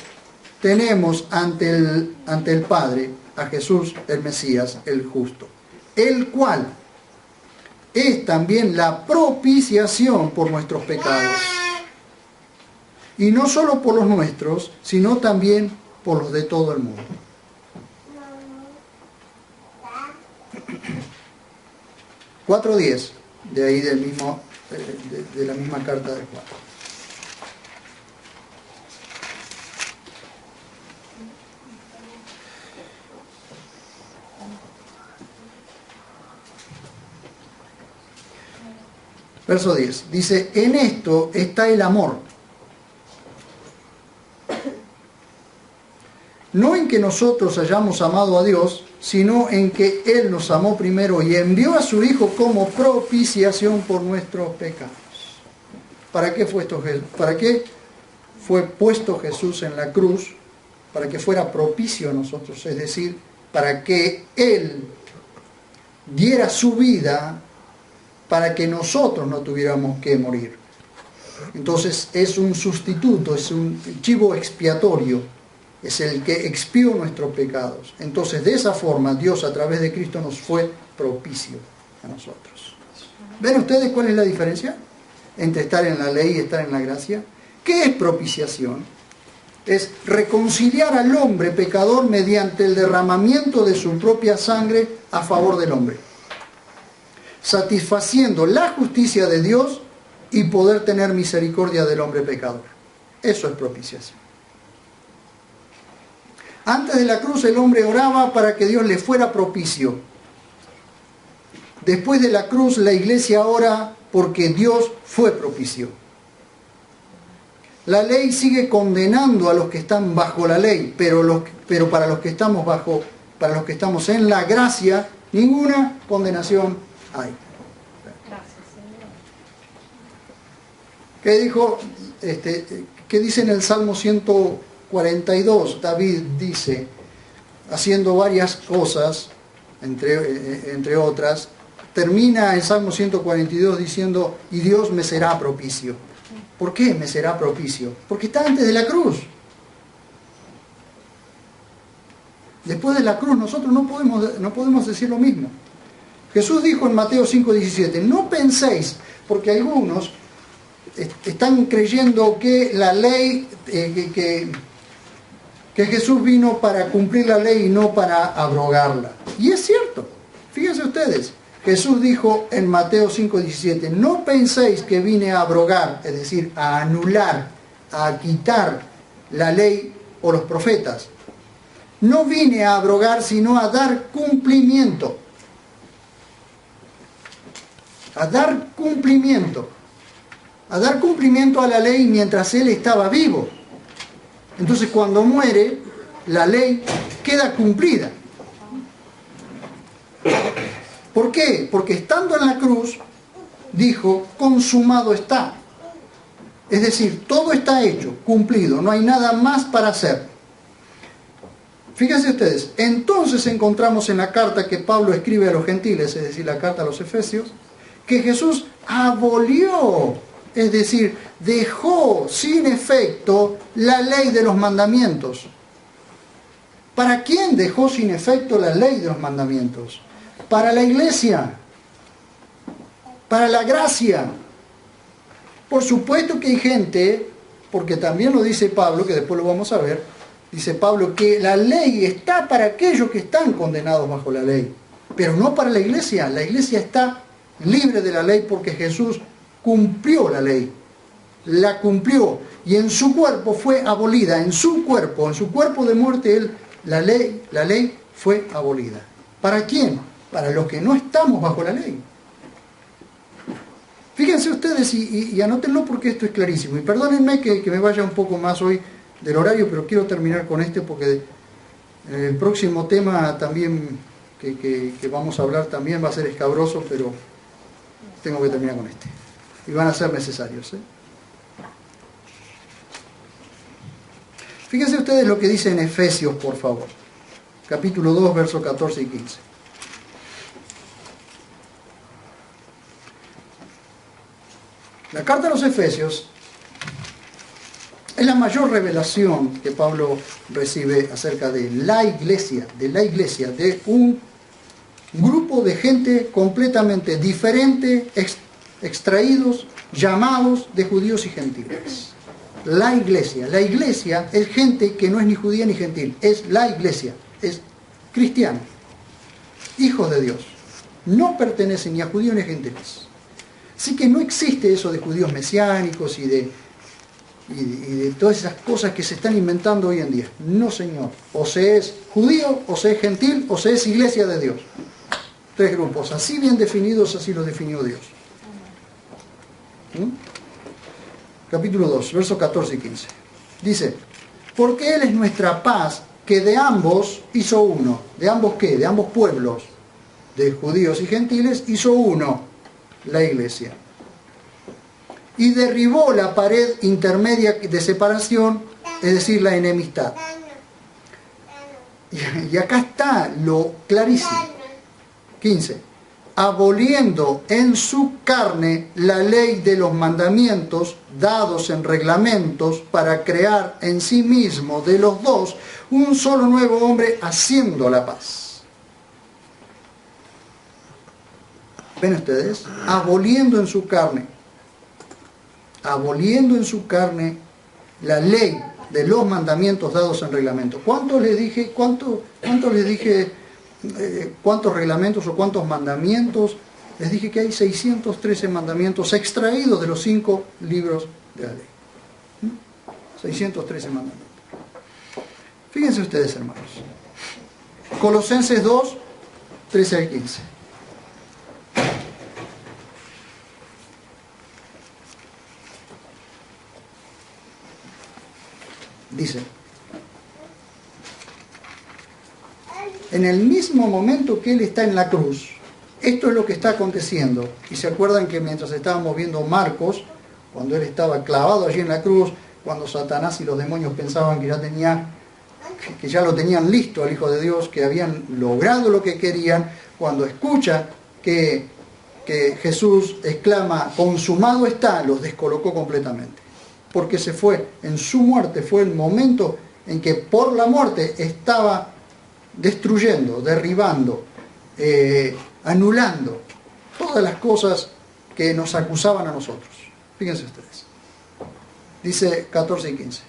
tenemos ante el Padre a Jesús el Mesías, el justo, el cual es también la propiciación por nuestros pecados. Y no solo por los nuestros, sino también por los de todo el mundo. 4:10, de ahí de la misma carta de Juan. Verso 10, dice, en esto está el amor. No en que nosotros hayamos amado a Dios, sino en que Él nos amó primero y envió a su Hijo como propiciación por nuestros pecados. ¿Para qué fue puesto Jesús en la cruz? Para que fuera propicio a nosotros, es decir, para que Él diera su vida para que nosotros no tuviéramos que morir. Entonces es un sustituto, es un chivo expiatorio, es el que expió nuestros pecados. Entonces de esa forma Dios a través de Cristo nos fue propicio a nosotros. ¿Ven ustedes cuál es la diferencia entre estar en la ley y estar en la gracia? ¿Qué es propiciación? Es reconciliar al hombre pecador mediante el derramamiento de su propia sangre a favor del hombre, satisfaciendo la justicia de Dios y poder tener misericordia del hombre pecador. Eso es propiciación. Antes de la cruz el hombre oraba para que Dios le fuera propicio. Después de la cruz la iglesia ora porque Dios fue propicio. La ley sigue condenando a los que están bajo la ley, pero para los que estamos en la gracia, ninguna condenación hay. ¿Qué dice en el Salmo 142? David dice, haciendo varias cosas, entre otras, termina el Salmo 142 diciendo, y Dios me será propicio. ¿Por qué me será propicio? Porque está antes de la cruz. Después de la cruz nosotros no podemos decir lo mismo. Jesús dijo en Mateo 5:17, no penséis, porque algunos están creyendo que la ley, que Jesús vino para cumplir la ley y no para abrogarla. Y es cierto, fíjense ustedes, Jesús dijo en Mateo 5:17, no penséis que vine a abrogar, es decir, a anular, a quitar la ley o los profetas. No vine a abrogar, sino a dar cumplimiento. A dar cumplimiento. A dar cumplimiento a la ley mientras Él estaba vivo. Entonces cuando muere, la ley queda cumplida. ¿Por qué? Porque estando en la cruz, dijo, consumado está. Es decir, todo está hecho, cumplido, no hay nada más para hacer. Fíjense ustedes, entonces encontramos en la carta que Pablo escribe a los gentiles, es decir, la carta a los Efesios, que Jesús abolió, es decir, dejó sin efecto la ley de los mandamientos. ¿Para quién dejó sin efecto la ley de los mandamientos? Para la iglesia, para la gracia. Por supuesto que hay gente, porque también lo dice Pablo, que después lo vamos a ver, dice Pablo que la ley está para aquellos que están condenados bajo la ley, pero no para la iglesia. La iglesia está libre de la ley porque Jesús cumplió la ley, la cumplió y en su cuerpo fue abolida, en su cuerpo de muerte la ley fue abolida. ¿Para quién? Para los que no estamos bajo la ley. Fíjense ustedes y anótenlo porque esto es clarísimo. Y perdónenme que me vaya un poco más hoy del horario, pero quiero terminar con este porque el próximo tema también que vamos a hablar también va a ser escabroso, pero tengo que terminar con este. Y van a ser necesarios. Fíjense ustedes lo que dice en Efesios, por favor. Capítulo 2, versos 14 y 15. La carta a los Efesios es la mayor revelación que Pablo recibe acerca de la iglesia, de un grupo de gente completamente diferente, extraídos, llamados de judíos y gentiles. La iglesia es gente que no es ni judía ni gentil, es la iglesia, es cristiana, hijos de Dios, no pertenecen ni a judíos ni a gentiles. Así que no existe eso de judíos mesiánicos y de todas esas cosas que se están inventando hoy en día. No, señor. O se es judío, o se es gentil, o se es iglesia de Dios. Tres grupos, así bien definidos, así los definió Dios. Capítulo 2, versos 14 y 15. Dice, porque Él es nuestra paz, que de ambos hizo uno. ¿De ambos qué? De ambos pueblos, de judíos y gentiles, hizo uno. La iglesia. Y derribó la pared intermedia de separación, es decir, la enemistad. Y acá está lo clarísimo. 15. Aboliendo en su carne la ley de los mandamientos dados en reglamentos para crear en sí mismo de los dos un solo nuevo hombre haciendo la paz. ¿Ven ustedes? Aboliendo en su carne la ley de los mandamientos dados en reglamento. ¿Cuántos les dije? ¿Cuántos reglamentos o cuántos mandamientos? Les dije que hay 613 mandamientos extraídos de los 5 libros de la ley. 613 mandamientos. Fíjense ustedes, hermanos. Colosenses 2, 13 al 15. Dice, en el mismo momento que Él está en la cruz, esto es lo que está aconteciendo. Y se acuerdan que mientras estábamos viendo Marcos, cuando Él estaba clavado allí en la cruz, cuando Satanás y los demonios pensaban que ya lo tenían listo al Hijo de Dios, que habían logrado lo que querían, cuando escucha que Jesús exclama, consumado está, los descolocó completamente. Porque se fue, en su muerte fue el momento en que por la muerte estaba destruyendo, derribando, anulando todas las cosas que nos acusaban a nosotros. Fíjense ustedes. Dice 14 y 15.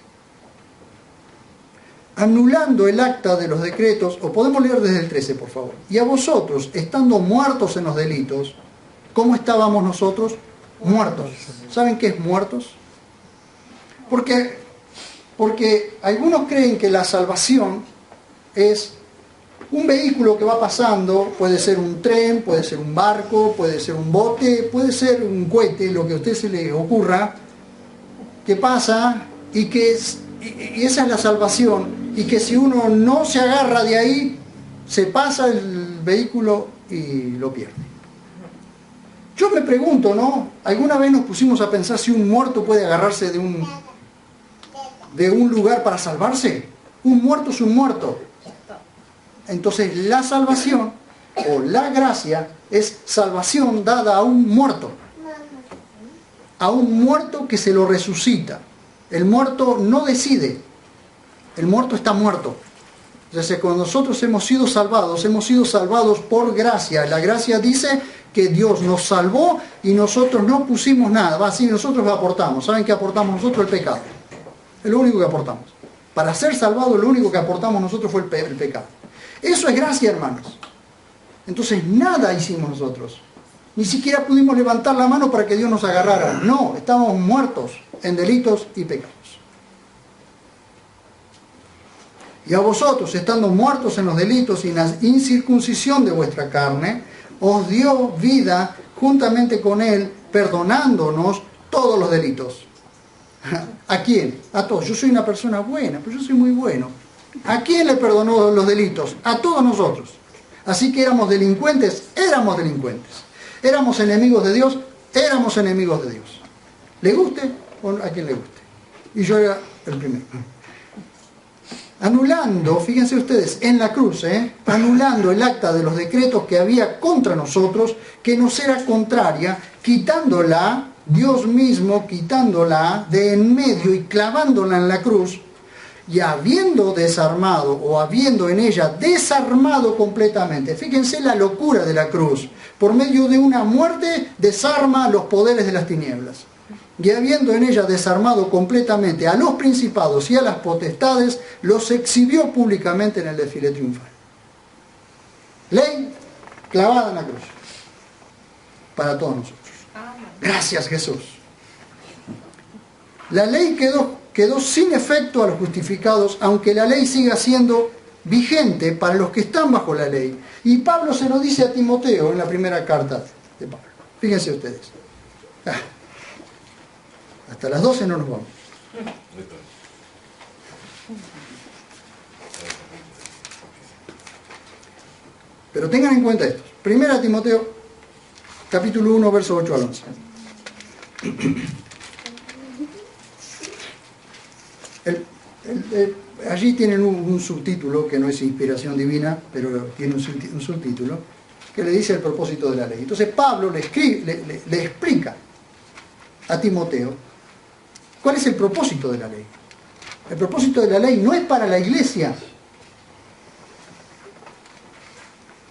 Anulando el acta de los decretos, o podemos leer desde el 13, por favor. Y a vosotros, estando muertos en los delitos, ¿cómo estábamos nosotros? Muertos. ¿Saben qué es muertos? Porque algunos creen que la salvación es un vehículo que va pasando, puede ser un tren, puede ser un barco, puede ser un bote, puede ser un cohete, lo que a usted se le ocurra, que pasa y esa es la salvación, y que si uno no se agarra de ahí, se pasa el vehículo y lo pierde. Yo me pregunto, ¿no? ¿Alguna vez nos pusimos a pensar si un muerto puede agarrarse de un lugar para salvarse? Un muerto es un muerto. Entonces la salvación o la gracia es salvación dada a un muerto. A un muerto que se lo resucita. El muerto no decide. El muerto está muerto. Entonces cuando nosotros hemos sido salvados por gracia. La gracia dice que Dios nos salvó y nosotros no pusimos nada. Así nosotros aportamos. ¿Saben qué aportamos nosotros? El pecado. Es lo único que aportamos. Para ser salvados lo único que aportamos nosotros fue el pecado. Eso es gracia, hermanos. Entonces nada hicimos nosotros. Ni siquiera pudimos levantar la mano para que Dios nos agarrara. No, estábamos muertos en delitos y pecados. Y a vosotros, estando muertos en los delitos y en la incircuncisión de vuestra carne, os dio vida juntamente con Él, perdonándonos todos los delitos. ¿A quién? A todos. Yo soy una persona buena, pero yo soy muy bueno. ¿A quién le perdonó los delitos? A todos nosotros. Así que éramos delincuentes. Éramos enemigos de Dios, éramos enemigos de Dios. ¿Le guste o a quien le guste? Y yo era el primero. Anulando, fíjense ustedes, en la cruz, anulando el acta de los decretos que había contra nosotros, que nos era contraria, quitándola, Dios mismo quitándola de en medio y clavándola en la cruz, y habiendo desarmado, o habiendo en ella desarmado completamente. Fíjense la locura de la cruz. Por medio de una muerte desarma los poderes de las tinieblas. Y habiendo en ella desarmado completamente a los principados y a las potestades, los exhibió públicamente en el desfile triunfal. Ley clavada en la cruz. Para todos nosotros. Gracias, Jesús. La ley quedó sin efecto a los justificados, aunque la ley siga siendo vigente para los que están bajo la ley. Y Pablo se lo dice a Timoteo en la primera carta de Pablo. Fíjense ustedes. Hasta las 12 no nos vamos. Pero tengan en cuenta esto. Primera Timoteo, capítulo 1, verso 8 al 11. Allí tienen un subtítulo que no es inspiración divina, pero tiene un subtítulo que le dice el propósito de la ley. Entonces Pablo le explica a Timoteo cuál es el propósito de la ley. El propósito de la ley no es para la iglesia.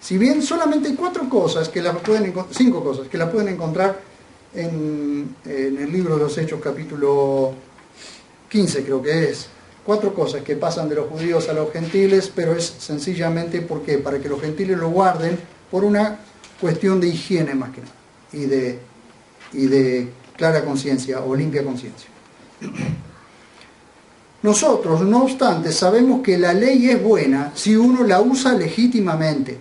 Si bien solamente hay 5 cosas que la pueden encontrar en el libro de los Hechos, capítulo 15 creo que es. 4 cosas que pasan de los judíos a los gentiles, pero es sencillamente ¿por qué? Para que los gentiles lo guarden por una cuestión de higiene más que nada, y de clara conciencia o limpia conciencia. Nosotros, no obstante, sabemos que la ley es buena si uno la usa legítimamente.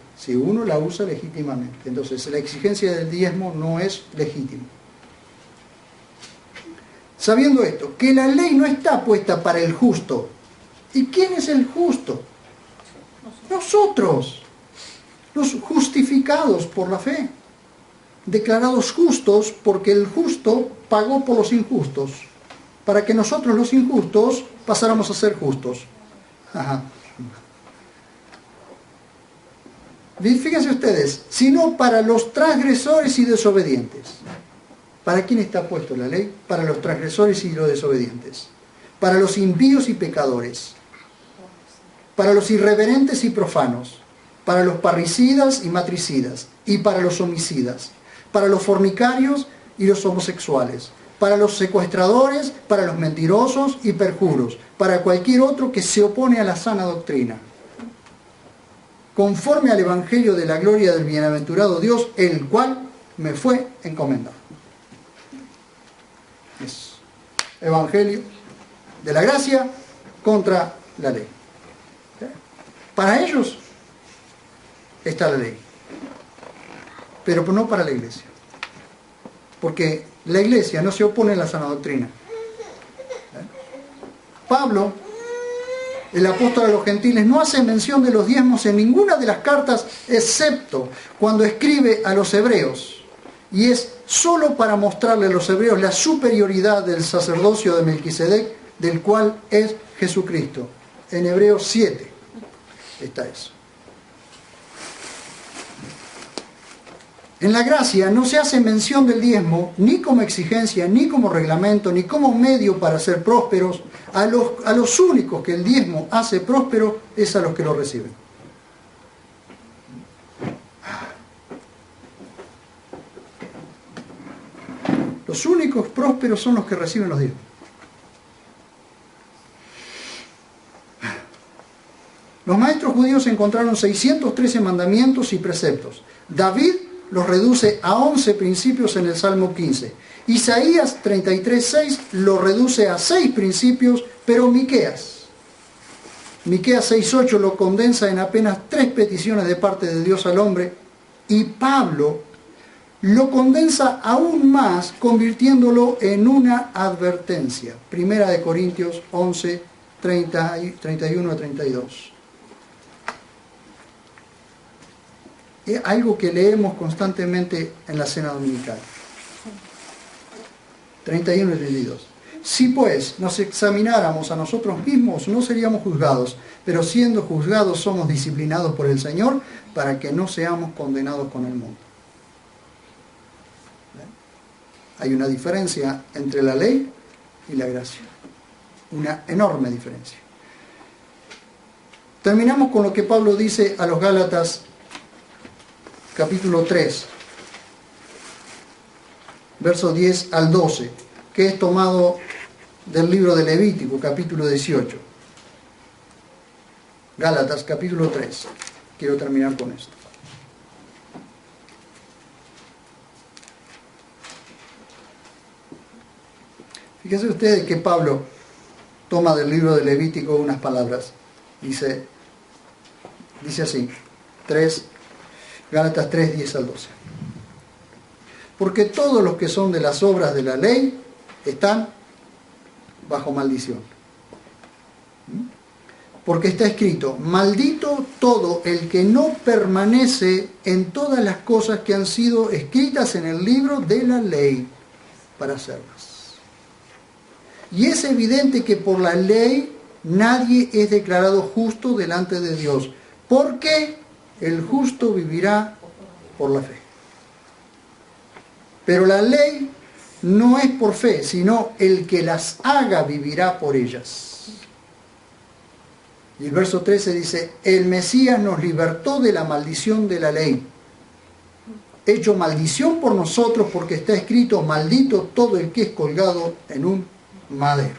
Entonces la exigencia del diezmo no es legítima. Sabiendo esto, que la ley no está puesta para el justo. ¿Y quién es el justo? Nosotros, los justificados por la fe, declarados justos porque el justo pagó por los injustos, para que nosotros los injustos pasáramos a ser justos. Fíjense ustedes, sino para los transgresores y desobedientes. ¿Para quién está puesto la ley? Para los transgresores y los desobedientes. Para los impíos y pecadores. para los irreverentes y profanos, para los parricidas y matricidas, y para los homicidas, para los fornicarios y los homosexuales, para los secuestradores, para los mentirosos y perjuros, para cualquier otro que se opone a la sana doctrina, conforme al evangelio de la gloria del bienaventurado Dios, el cual me fue encomendado. Es evangelio de la gracia contra la ley. Para ellos está la ley, pero no para la iglesia, porque la iglesia no se opone a la sana doctrina. Pablo, el apóstol a los gentiles, no hace mención de los diezmos en ninguna de las cartas, excepto cuando escribe a los hebreos, y es solo para mostrarle a los hebreos la superioridad del sacerdocio de Melquisedec, del cual es Jesucristo. En Hebreos 7 está eso. En la gracia no se hace mención del diezmo ni como exigencia, ni como reglamento, ni como medio para ser prósperos. A los únicos que el diezmo hace próspero es a los que lo reciben. Los únicos prósperos son los que reciben los diezmos. Los maestros judíos encontraron 613 mandamientos y preceptos. David los reduce a 11 principios en el Salmo 15. Isaías 33:6 lo reduce a 6 principios, pero Miqueas 6:8 lo condensa en apenas 3 peticiones de parte de Dios al hombre, y Pablo lo condensa aún más, convirtiéndolo en una advertencia. Primera de Corintios 11, 31 a 32. Es algo que leemos constantemente en la cena dominical. 31 y 32. Si pues nos examináramos a nosotros mismos, no seríamos juzgados, pero siendo juzgados somos disciplinados por el Señor para que no seamos condenados con el mundo. Hay una diferencia entre la ley y la gracia. Una enorme diferencia. Terminamos con lo que Pablo dice a los Gálatas, capítulo 3, versos 10 al 12, que es tomado del libro de Levítico, capítulo 18. Gálatas, capítulo 3. Quiero terminar con esto. Fíjense ustedes que Pablo toma del libro de Levítico unas palabras. Dice así, Gálatas 3, 10 al 12. Porque todos los que son de las obras de la ley están bajo maldición. Porque está escrito, maldito todo el que no permanece en todas las cosas que han sido escritas en el libro de la ley para hacerlas. Y es evidente que por la ley nadie es declarado justo delante de Dios, porque el justo vivirá por la fe. Pero la ley no es por fe, sino el que las haga vivirá por ellas. Y el verso 13 dice, el Mesías nos libertó de la maldición de la ley, hecho maldición por nosotros, porque está escrito, maldito todo el que es colgado en un madero.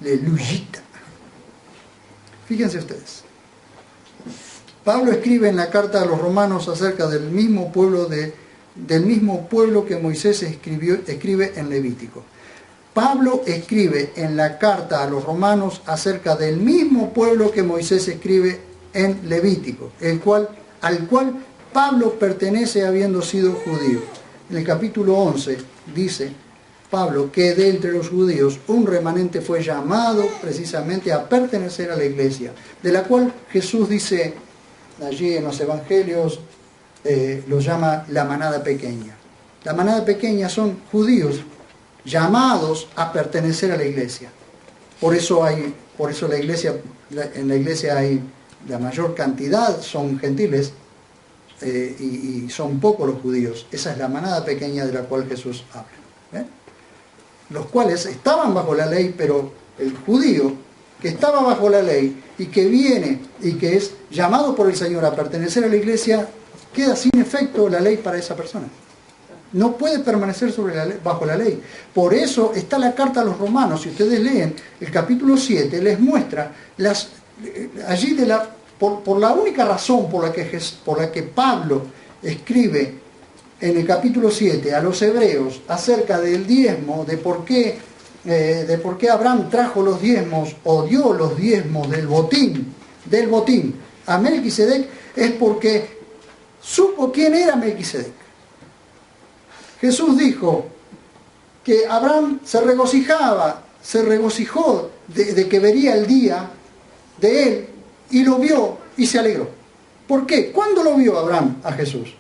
Aleluyita. Fíjense ustedes. Pablo escribe en la carta a los romanos acerca del mismo pueblo que Moisés escribe en Levítico. Pablo escribe en la carta a los romanos acerca del mismo pueblo que Moisés escribe en Levítico, al cual Pablo pertenece habiendo sido judío. En el capítulo 11 dice Pablo que de entre los judíos un remanente fue llamado precisamente a pertenecer a la iglesia, de la cual Jesús dice allí en los evangelios, lo llama la manada pequeña. La manada pequeña son judíos llamados a pertenecer a la iglesia. Por eso en la iglesia hay la mayor cantidad son gentiles y son pocos los judíos. Esa es la manada pequeña de la cual Jesús habla. Los cuales estaban bajo la ley, pero el judío que estaba bajo la ley y que viene y que es llamado por el Señor a pertenecer a la iglesia, queda sin efecto la ley para esa persona. No puede permanecer bajo la ley. Por eso está la carta a los romanos. Si ustedes leen el capítulo 7, les muestra allí por la única razón por la que Pablo escribe en el capítulo 7 a los hebreos acerca del diezmo, de por qué Abraham trajo los diezmos o dio los diezmos del botín a Melquisedec, es porque supo quién era Melquisedec. Jesús dijo que Abraham se regocijó de que vería el día de él, y lo vio y se alegró. ¿Por qué? ¿Cuándo lo vio Abraham a Jesús?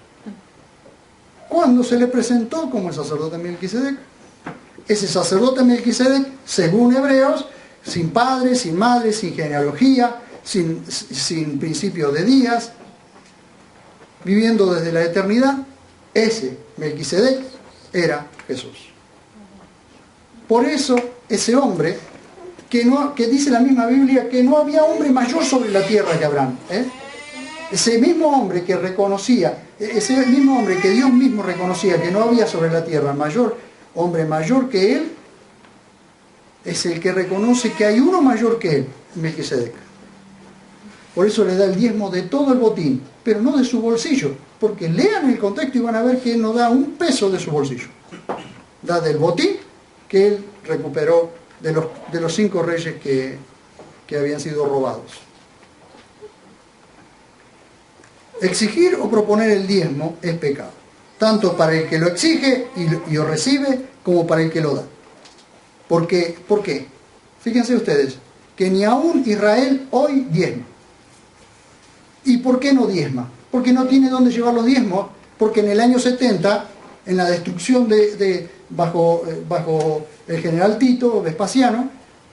Cuando se le presentó como el sacerdote Melquisedec. Ese sacerdote Melquisedec, según Hebreos, sin padre, sin madre, sin genealogía, sin principio de días, viviendo desde la eternidad, ese Melquisedec era Jesús. Por eso ese hombre, que dice la misma Biblia que no había hombre mayor sobre la tierra que Abraham, ese mismo hombre que Dios mismo reconocía que no había sobre la tierra hombre mayor que él, es el que reconoce que hay uno mayor que él, Melquisedec. Por eso le da el diezmo de todo el botín, pero no de su bolsillo, porque lean el contexto y van a ver que él no da un peso de su bolsillo. Da del botín que él recuperó de los 5 reyes que habían sido robados. Exigir o proponer el diezmo es pecado, tanto para el que lo exige y lo recibe, como para el que lo da. ¿Por qué? Fíjense ustedes, que ni aún Israel hoy diezma. ¿Y por qué no diezma? Porque no tiene dónde llevar los diezmos, porque en el año 70, en la destrucción bajo el general Tito, Vespasiano,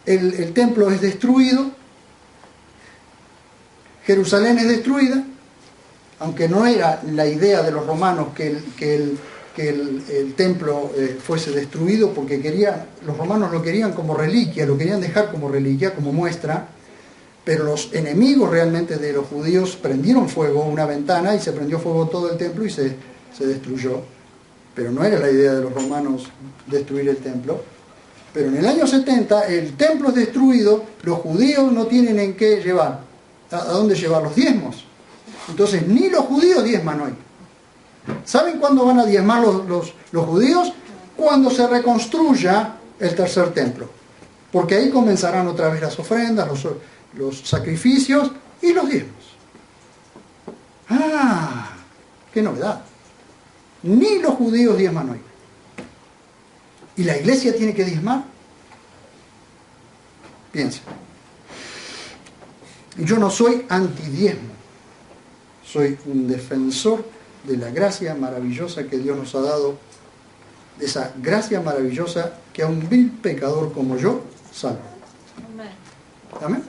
el templo es destruido, Jerusalén es destruida, aunque no era la idea de los romanos que el templo fuese destruido, porque los romanos lo querían como reliquia, lo querían dejar como reliquia, como muestra, pero los enemigos realmente de los judíos prendieron fuego una ventana y se prendió fuego todo el templo y se destruyó. Pero no era la idea de los romanos destruir el templo. Pero en el año 70 el templo es destruido, los judíos no tienen en qué llevar. ¿A dónde llevar los diezmos? Entonces ni los judíos diezman hoy. ¿Saben cuándo van a diezmar los judíos? Cuando se reconstruya el tercer templo. Porque ahí comenzarán otra vez las ofrendas, los sacrificios y los diezmos. ¡Ah! ¡Qué novedad! Ni los judíos diezman hoy. ¿Y la iglesia tiene que diezmar? Piensen. Yo no soy antidiezmo. Soy un defensor de la gracia maravillosa que Dios nos ha dado, de esa gracia maravillosa que a un vil pecador como yo salva. Amén.